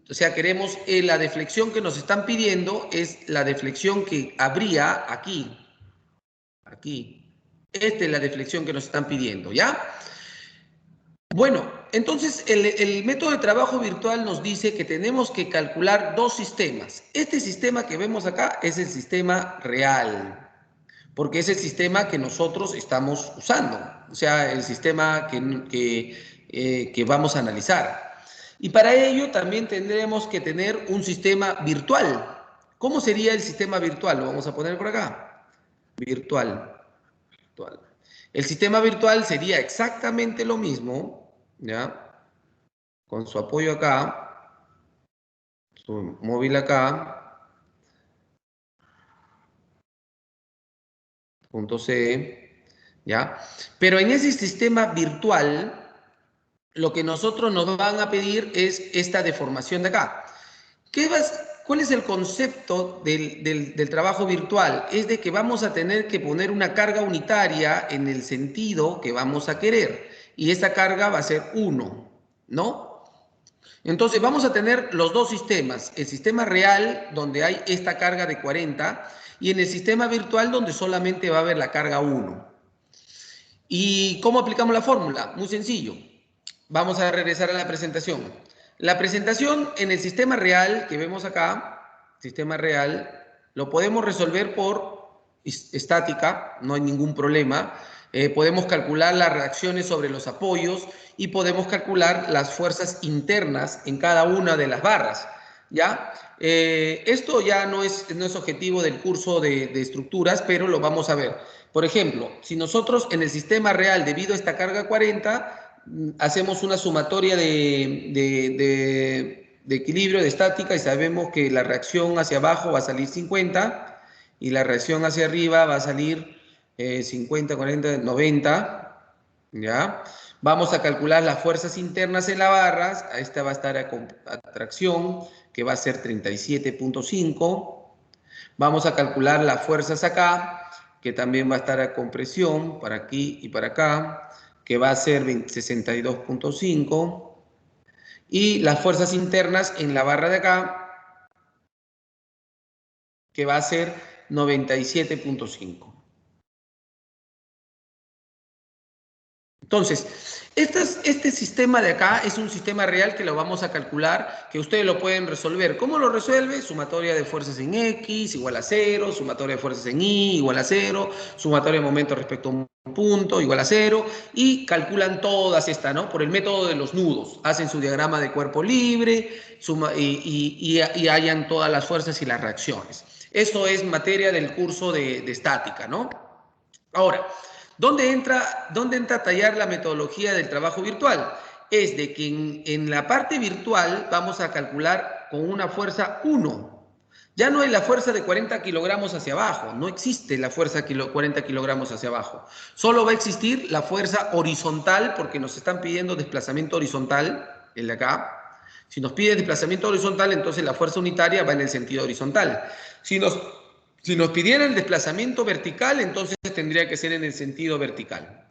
o sea, queremos la deflexión que nos están pidiendo es la deflexión que habría aquí. Esta es la deflexión que nos están pidiendo, ¿ya? Bueno, entonces el método de trabajo virtual nos dice que tenemos que calcular dos sistemas. Este sistema que vemos acá es el sistema real, porque es el sistema que nosotros estamos usando, o sea, el sistema que vamos a analizar. Y para ello también tendremos que tener un sistema virtual. ¿Cómo sería el sistema virtual? Lo vamos a poner por acá. Virtual. El sistema virtual sería exactamente lo mismo, ¿ya? Con su apoyo acá, su móvil acá, punto C, ¿ya? Pero en ese sistema virtual, lo que nosotros nos van a pedir es esta deformación de acá. ¿cuál es el concepto del trabajo virtual? Es de que vamos a tener que poner una carga unitaria en el sentido que vamos a querer. Y esta carga va a ser 1, ¿no? Entonces vamos a tener los dos sistemas. El sistema real, donde hay esta carga de 40, y en el sistema virtual, donde solamente va a haber la carga 1. ¿Y cómo aplicamos la fórmula? Muy sencillo. Vamos a regresar a la presentación. La presentación en el sistema real que vemos acá, sistema real, lo podemos resolver por estática, no hay ningún problema. Podemos calcular las reacciones sobre los apoyos y podemos calcular las fuerzas internas en cada una de las barras, ¿ya? Esto ya no es objetivo del curso de estructuras, pero lo vamos a ver. Por ejemplo, si nosotros en el sistema real, debido a esta carga 40, hacemos una sumatoria de equilibrio, de estática, y sabemos que la reacción hacia abajo va a salir 50 y la reacción hacia arriba va a salir 50, 40, 90, ¿ya? Vamos a calcular las fuerzas internas en la barra. Esta va a estar a tracción, que va a ser 37.5. Vamos a calcular las fuerzas acá, que también va a estar a compresión, para aquí y para acá, que va a ser 62.5. Y las fuerzas internas en la barra de acá, que va a ser 97.5. Entonces, este sistema de acá es un sistema real que lo vamos a calcular, que ustedes lo pueden resolver. ¿Cómo lo resuelve? Sumatoria de fuerzas en X igual a 0, sumatoria de fuerzas en Y igual a 0, sumatoria de momento respecto a un punto igual a 0, y calculan todas estas, ¿no? Por el método de los nudos. Hacen su diagrama de cuerpo libre y hallan todas las fuerzas y las reacciones. Eso es materia del curso de estática, ¿no? Ahora, ¿dónde entra a tallar la metodología del trabajo virtual? Es de que en la parte virtual vamos a calcular con una fuerza 1. Ya no hay la fuerza de 40 kilogramos hacia abajo, no existe la fuerza de 40 kilogramos hacia abajo. Solo va a existir la fuerza horizontal, porque nos están pidiendo desplazamiento horizontal, el de acá. Si nos pide desplazamiento horizontal, entonces la fuerza unitaria va en el sentido horizontal. Si nos pidiera el desplazamiento vertical, entonces tendría que ser en el sentido vertical.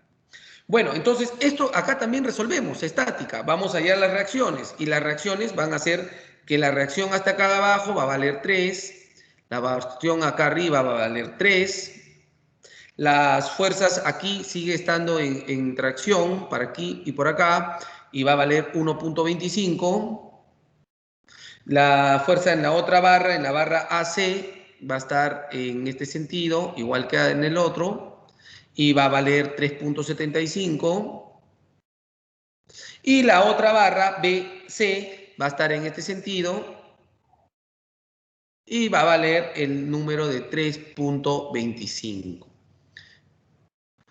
Bueno, entonces esto acá también resolvemos, estática. Vamos a hallar las reacciones, y las reacciones van a ser que la reacción hasta acá abajo va a valer 3, la reacción acá arriba va a valer 3, las fuerzas aquí sigue estando en tracción para aquí y por acá, y va a valer 1.25. La fuerza en la otra barra, en la barra AC, va a estar en este sentido, igual que en el otro, y va a valer 3.75. Y la otra barra, BC, va a estar en este sentido, y va a valer el número de 3.25.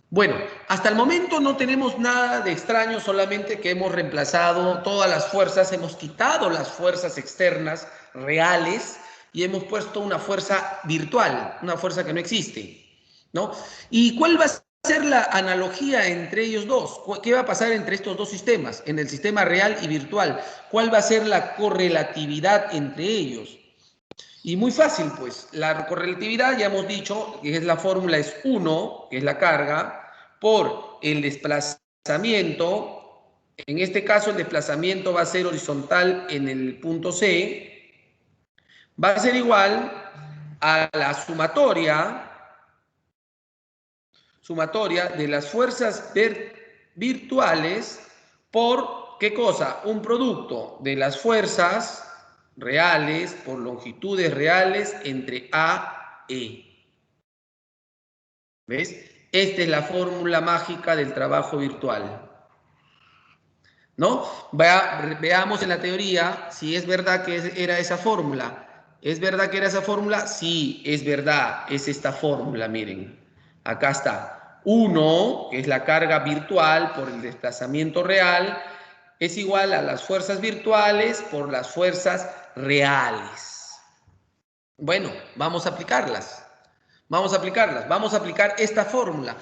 Bueno, hasta el momento no tenemos nada de extraño, solamente que hemos reemplazado todas las fuerzas, hemos quitado las fuerzas externas reales, y hemos puesto una fuerza virtual, una fuerza que no existe, ¿no? ¿Y cuál va a ser la analogía entre ellos dos? ¿Qué va a pasar entre estos dos sistemas, en el sistema real y virtual? ¿Cuál va a ser la correlatividad entre ellos? Y muy fácil, pues, la correlatividad ya hemos dicho que la fórmula es 1, que es la carga, por el desplazamiento. En este caso el desplazamiento va a ser horizontal en el punto C, va a ser igual a la sumatoria de las fuerzas virtuales por, ¿qué cosa? Un producto de las fuerzas reales por longitudes reales entre A e E. ¿Ves? Esta es la fórmula mágica del trabajo virtual, ¿no? Veamos en la teoría si es verdad que era esa fórmula. ¿Es verdad que era esa fórmula? Sí, es verdad, es esta fórmula, miren. Acá está. 1, que es la carga virtual por el desplazamiento real, es igual a las fuerzas virtuales por las fuerzas reales. Bueno, vamos a aplicarlas. Vamos a aplicar esta fórmula.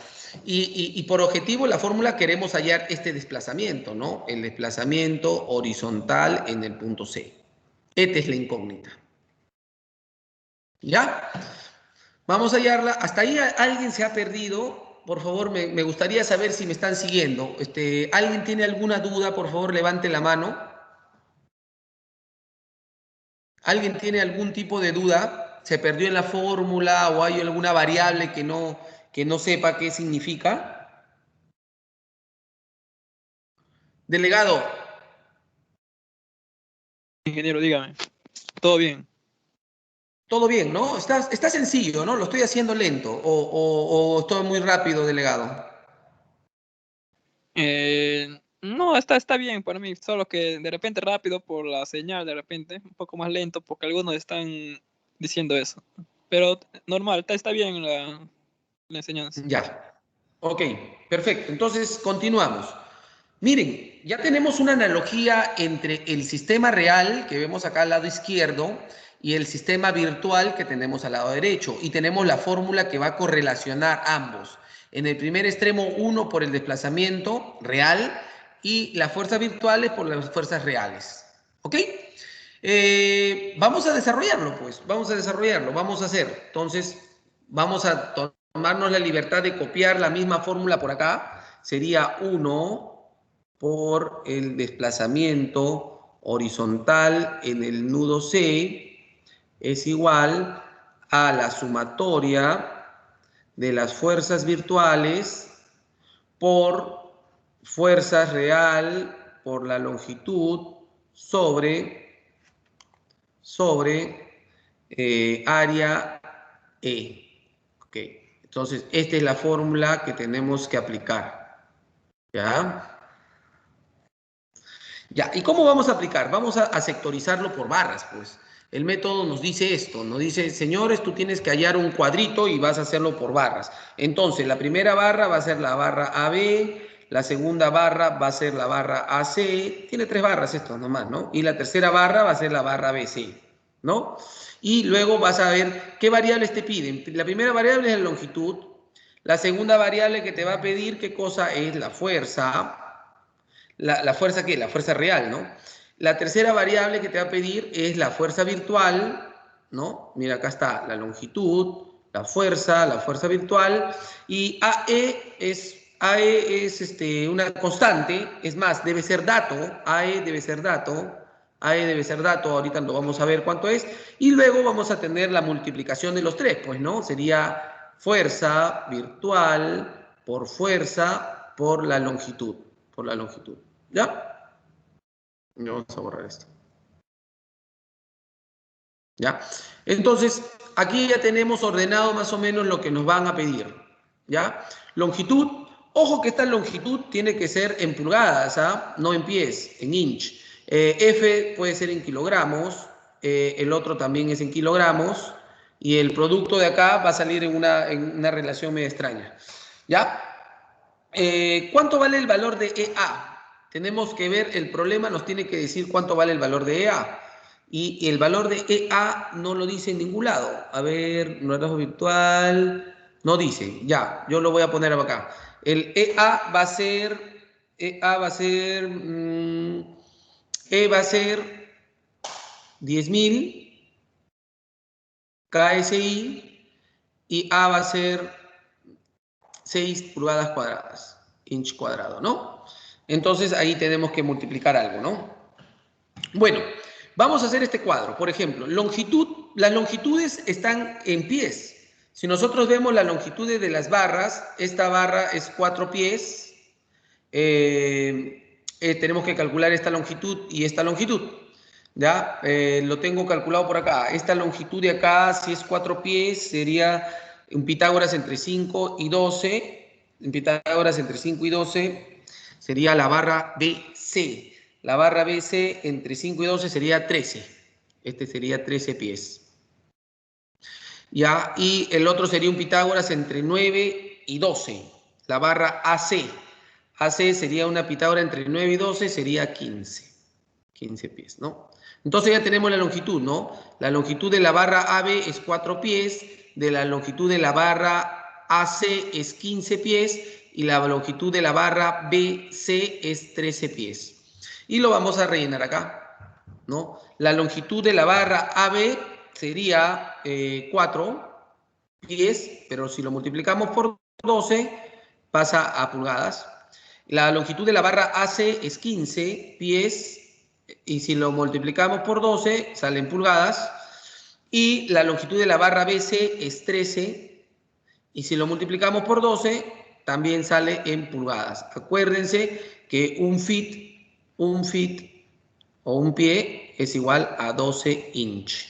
Y por objetivo, la fórmula queremos hallar este desplazamiento, ¿no? El desplazamiento horizontal en el punto C. Esta es la incógnita. ¿Ya? Vamos a hallarla. Hasta ahí alguien se ha perdido. Por favor, me gustaría saber si me están siguiendo. ¿Alguien tiene alguna duda? Por favor, levante la mano. ¿Alguien tiene algún tipo de duda? ¿Se perdió en la fórmula o hay alguna variable que no sepa qué significa? Delegado. Ingeniero, dígame. Todo bien. Todo bien, ¿no? Está sencillo, ¿no? Lo estoy haciendo lento o estoy muy rápido, delegado. No, está bien para mí, solo que de repente rápido por la señal, de repente un poco más lento porque algunos están diciendo eso. Pero normal, está bien la enseñanza. Ya. Ok, perfecto. Entonces, continuamos. Miren, ya tenemos una analogía entre el sistema real que vemos acá al lado izquierdo y el sistema virtual que tenemos al lado derecho. Y tenemos la fórmula que va a correlacionar ambos. En el primer extremo, 1 por el desplazamiento real y las fuerzas virtuales por las fuerzas reales. ¿Ok? Vamos a desarrollarlo, pues. Vamos a desarrollarlo. Vamos a hacer. Entonces, vamos a tomarnos la libertad de copiar la misma fórmula por acá. Sería 1 por el desplazamiento horizontal en el nudo C es igual a la sumatoria de las fuerzas virtuales por fuerza real por la longitud sobre área E. Ok, entonces esta es la fórmula que tenemos que aplicar. ¿Ya? Ya, ¿y cómo vamos a aplicar? Vamos a sectorizarlo por barras, pues. El método nos dice esto, nos dice, señores, tú tienes que hallar un cuadrito y vas a hacerlo por barras. Entonces, la primera barra va a ser la barra AB, la segunda barra va a ser la barra AC, tiene 3 barras esto nomás, ¿no? Y la tercera barra va a ser la barra BC, ¿no? Y luego vas a ver qué variables te piden. La primera variable es la longitud, la segunda variable que te va a pedir qué cosa es la fuerza. ¿La fuerza qué? La fuerza real, ¿no? La tercera variable que te va a pedir es la fuerza virtual, ¿no? Mira, acá está la longitud, la fuerza virtual, y AE es una constante, es más, debe ser dato, AE debe ser dato, ahorita lo vamos a ver cuánto es, y luego vamos a tener la multiplicación de los tres, pues, ¿no? Sería fuerza virtual por fuerza por la longitud, ¿Ya? Vamos a borrar esto. ¿Ya? Entonces, aquí ya tenemos ordenado más o menos lo que nos van a pedir. ¿Ya? Longitud. Ojo que esta longitud tiene que ser en pulgadas, ¿ah? No en pies, en inch. F puede ser en kilogramos. El otro también es en kilogramos. Y el producto de acá va a salir en una relación medio extraña. ¿Ya? ¿Cuánto vale el valor de EA? Tenemos que ver, el problema nos tiene que decir cuánto vale el valor de EA. Y el valor de EA no lo dice en ningún lado. A ver, reloj virtual, no dice. Ya, yo lo voy a poner acá. El EA va a ser 10.000 KSI y A va a ser 6 pulgadas cuadradas, inch cuadrado, ¿no? Entonces ahí tenemos que multiplicar algo, ¿no? Bueno, vamos a hacer este cuadro. Por ejemplo, las longitudes están en pies. Si nosotros vemos las longitudes de las barras, esta barra es 4 pies. Tenemos que calcular esta longitud y esta longitud. ¿Ya? Lo tengo calculado por acá. Esta longitud de acá, si es 4 pies, sería un Pitágoras entre 5 y 12. Un Pitágoras entre 5 y 12 sería la barra BC. La barra BC entre 5 y 12 sería 13. Este sería 13 pies. ¿Ya? Y el otro sería un Pitágoras entre 9 y 12. La barra AC. AC sería una Pitágoras entre 9 y 12, sería 15. 15 pies, ¿no? Entonces ya tenemos la longitud, ¿no? La longitud de la barra AB es 4 pies, de la longitud de la barra AC es 15 pies y la longitud de la barra BC es 13 pies. Y lo vamos a rellenar acá, ¿no? La longitud de la barra AB sería 4 pies, pero si lo multiplicamos por 12, pasa a pulgadas. La longitud de la barra AC es 15 pies, y si lo multiplicamos por 12, salen pulgadas. Y la longitud de la barra BC es 13, y si lo multiplicamos por 12, también sale en pulgadas. Acuérdense que un feet o un pie es igual a 12 inch,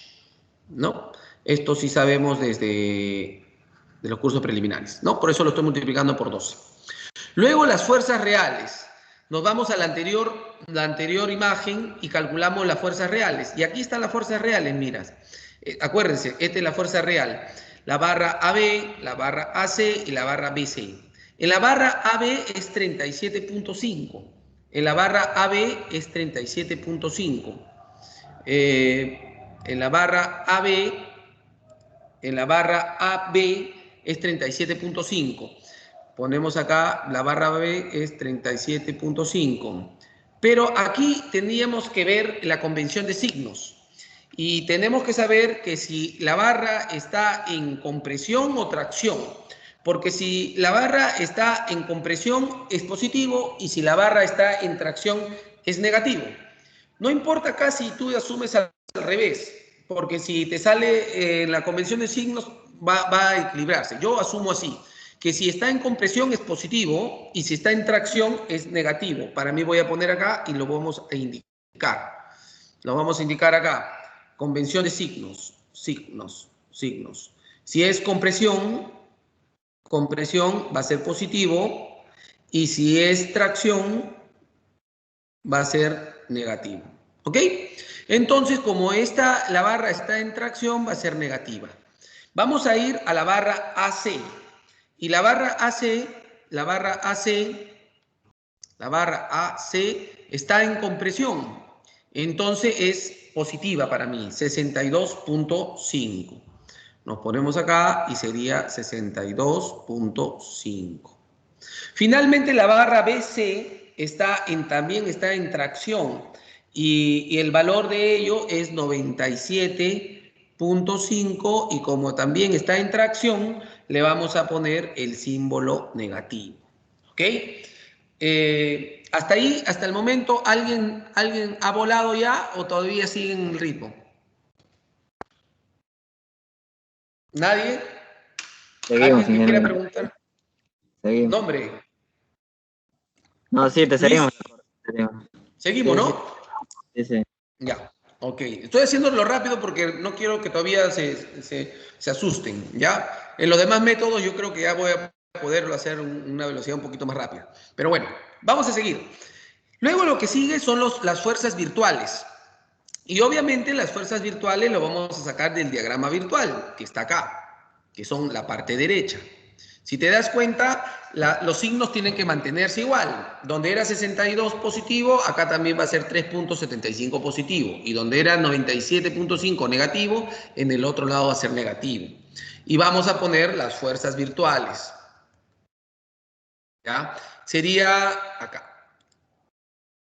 ¿no? Esto sí sabemos desde de los cursos preliminares, ¿no? Por eso lo estoy multiplicando por 12. Luego las fuerzas reales. Nos vamos a la anterior imagen y calculamos las fuerzas reales. Y aquí están las fuerzas reales, miras. Acuérdense, esta es la fuerza real. La barra AB, la barra AC y la barra BC. En la barra AB es 37.5. En la barra AB es 37.5. En la barra AB es 37.5. Ponemos acá, la barra B es 37.5. Pero aquí tendríamos que ver la convención de signos. Y tenemos que saber que si la barra está en compresión o tracción. Porque si la barra está en compresión es positivo y si la barra está en tracción es negativo. No importa acá si tú asumes al revés, porque si te sale la convención de signos va a equilibrarse. Yo asumo así, que si está en compresión es positivo y si está en tracción es negativo. Para mí voy a poner acá y lo vamos a indicar. Lo vamos a indicar acá. Convención de signos. Si es compresión va a ser positivo y si es tracción va a ser negativo. ¿Ok? Entonces, como la barra está en tracción, va a ser negativa. Vamos a ir a la barra AC. Y la barra AC está en compresión. Entonces es positiva para mí, 62.5. Nos ponemos acá y sería 62.5. Finalmente la barra BC también está en tracción y el valor de ello es 97.5 y como también está en tracción, le vamos a poner el símbolo negativo. ¿Ok? Hasta ahí, hasta el momento, ¿alguien ha volado ya o todavía sigue en el ritmo? ¿Nadie? Seguimos, ¿Alguien que quiera preguntar? Seguimos. ¿Nombre? No, sí, te seguimos. Seguimos, Sí, ¿no? Sí. Ya, ok. Estoy haciéndolo rápido porque no quiero que todavía se asusten, ¿ya? En los demás métodos yo creo que ya voy a poderlo hacer una velocidad un poquito más rápida. Pero bueno, vamos a seguir. Luego lo que sigue son las fuerzas virtuales. Y obviamente las fuerzas virtuales lo vamos a sacar del diagrama virtual, que está acá, que son la parte derecha. Si te das cuenta, los signos tienen que mantenerse igual. Donde era 62 positivo, acá también va a ser 3.75 positivo. Y donde era 97.5 negativo, en el otro lado va a ser negativo. Y vamos a poner las fuerzas virtuales. ¿Ya? Sería acá.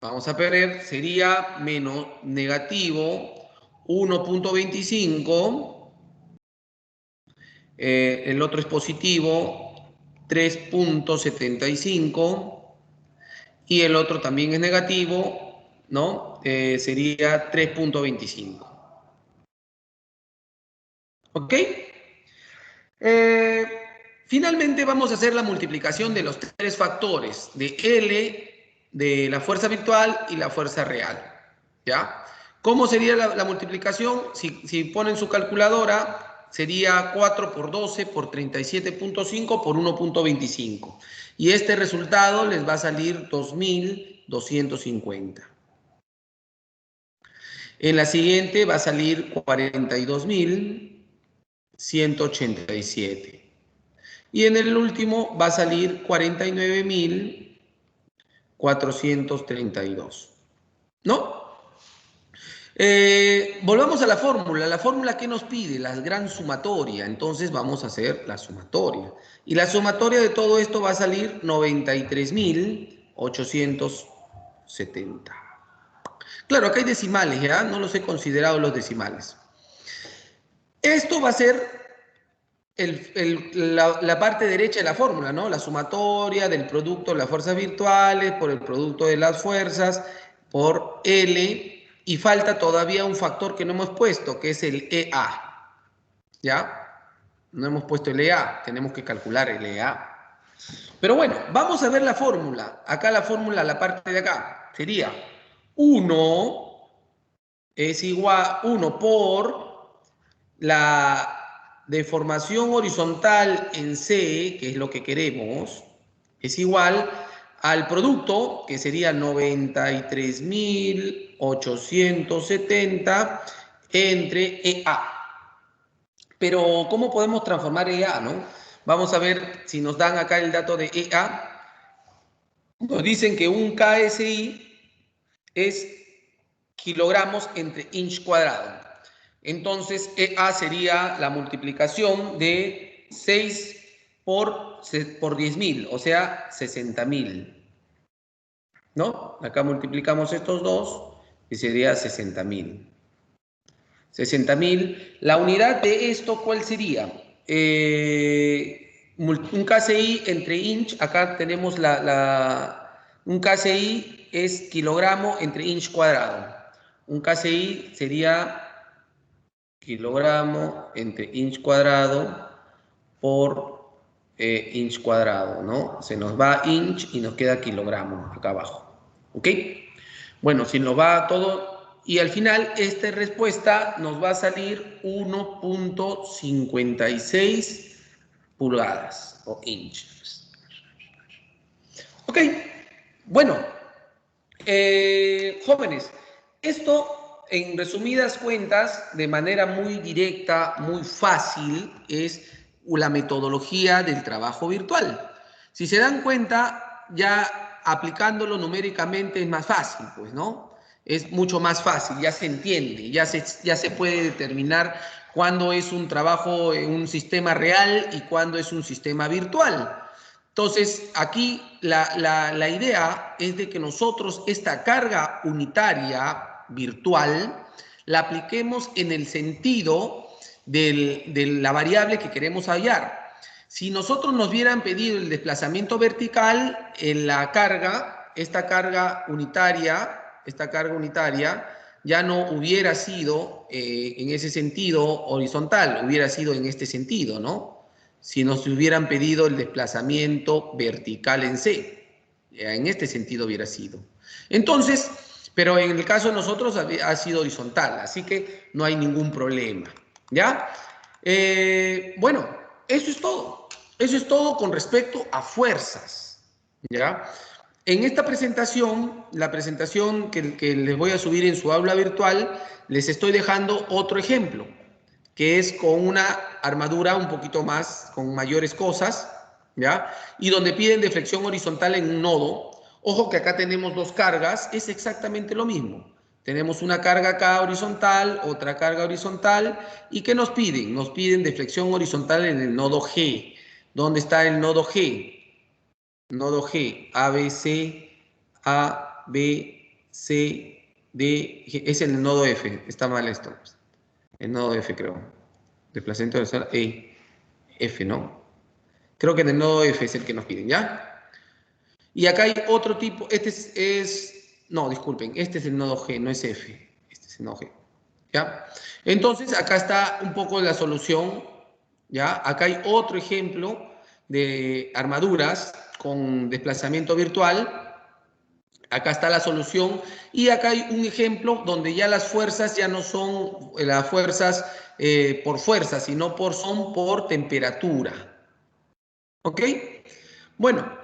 Vamos a poner, sería menos negativo 1.25. El otro es positivo 3.75 y el otro también es negativo, ¿no? Sería 3.25. ¿Ok? Finalmente vamos a hacer la multiplicación de los tres factores, de L, de la fuerza virtual y la fuerza real. ¿Ya? ¿Cómo sería la multiplicación? Si ponen su calculadora, sería 4 por 12 por 37.5 por 1.25. Y este resultado les va a salir 2.250. En la siguiente va a salir 42.187. Y en el último va a salir 49.432. ¿No? Volvamos a la fórmula. La fórmula que nos pide, la gran sumatoria. Entonces vamos a hacer la sumatoria. Y la sumatoria de todo esto va a salir 93.870. Claro, acá hay decimales, ¿ya? No los he considerado los decimales. Esto va a ser la parte derecha de la fórmula, ¿no? La sumatoria del producto de las fuerzas virtuales por el producto de las fuerzas por L, y falta todavía un factor que no hemos puesto, que es el EA. ¿Ya? No hemos puesto el EA, tenemos que calcular el EA. Pero bueno, vamos a ver la fórmula. Acá la fórmula, la parte de acá, sería 1 es igual 1 por la deformación horizontal en C, que es lo que queremos, es igual al producto, que sería 93.870 entre EA. Pero, ¿cómo podemos transformar EA, no? Vamos a ver si nos dan acá el dato de EA. Nos dicen que un KSI es kilogramos entre inch cuadrado. Entonces, EA sería la multiplicación de 6 por 10.000, o sea, 60.000. ¿No? Acá multiplicamos estos dos y sería 60.000. 60.000. La unidad de esto, ¿cuál sería? Un KCI entre inch, acá tenemos un KCI es kilogramo entre inch cuadrado. Un KCI sería kilogramo entre inch cuadrado por inch cuadrado, ¿no? Se nos va inch y nos queda kilogramo acá abajo. ¿Ok? Bueno, si nos va todo... Y al final, esta respuesta nos va a salir 1.56 pulgadas o inches. Ok, bueno, jóvenes, esto en resumidas cuentas, de manera muy directa, muy fácil, es la metodología del trabajo virtual. Si se dan cuenta, ya aplicándolo numéricamente es más fácil, pues, ¿no? Es mucho más fácil, ya se entiende, ya se puede determinar cuándo es un trabajo en un sistema real y cuándo es un sistema virtual. Entonces, aquí la idea es de que nosotros esta carga unitaria virtual la apliquemos en el sentido de la variable que queremos hallar. Si nosotros nos hubieran pedido el desplazamiento vertical en la carga, esta carga unitaria ya no hubiera sido en ese sentido horizontal, hubiera sido en este sentido, ¿no? Si nos hubieran pedido el desplazamiento vertical en C, en este sentido hubiera sido. Entonces, pero en el caso de nosotros ha sido horizontal, así que no hay ningún problema, ¿ya? Bueno, eso es todo. Eso es todo con respecto a fuerzas, ¿ya? En esta presentación, la presentación que les voy a subir en su aula virtual, les estoy dejando otro ejemplo, que es con una armadura un poquito más, con mayores cosas, ¿ya? Y donde piden deflexión horizontal en un nodo. Ojo que acá tenemos dos cargas, es exactamente lo mismo. Tenemos una carga acá horizontal, otra carga horizontal, ¿y qué nos piden? Nos piden deflexión horizontal en el nodo G. ¿Dónde está el nodo G? Nodo G, A, B, C, D, G. Es el nodo F, está mal esto. El nodo F, creo. Desplazamiento horizontal, F, ¿no? Creo que en el nodo F es el que nos piden, ¿ya? Y acá hay otro tipo, no, disculpen, este es el nodo G, no es F. Este es el nodo G, ¿ya? Entonces, acá está un poco la solución, ¿ya? Acá hay otro ejemplo de armaduras con desplazamiento virtual. Acá está la solución y acá hay un ejemplo donde ya las fuerzas ya no son las fuerzas por fuerza, sino son por temperatura. ¿Ok? Bueno,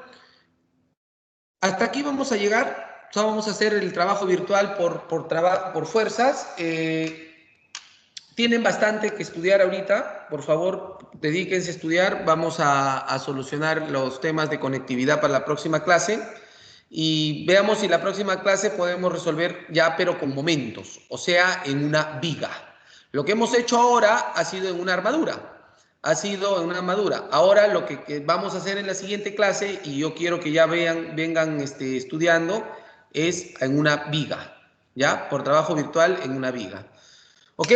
hasta aquí vamos a llegar. O sea, vamos a hacer el trabajo virtual por fuerzas. Tienen bastante que estudiar ahorita. Por favor, dedíquense a estudiar. Vamos a solucionar los temas de conectividad para la próxima clase. Y veamos si la próxima clase podemos resolver ya, pero con momentos, o sea, en una viga. Lo que hemos hecho ahora ha sido en una armadura, Ahora lo que vamos a hacer en la siguiente clase, y yo quiero que ya vengan estudiando, es en una viga, ¿ya? Por trabajo virtual en una viga. ¿Ok?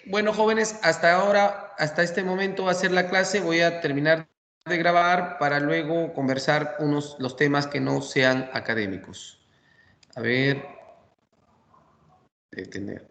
Bueno, jóvenes, hasta ahora, hasta este momento va a ser la clase. Voy a terminar de grabar para luego conversar los temas que no sean académicos. A ver, detener.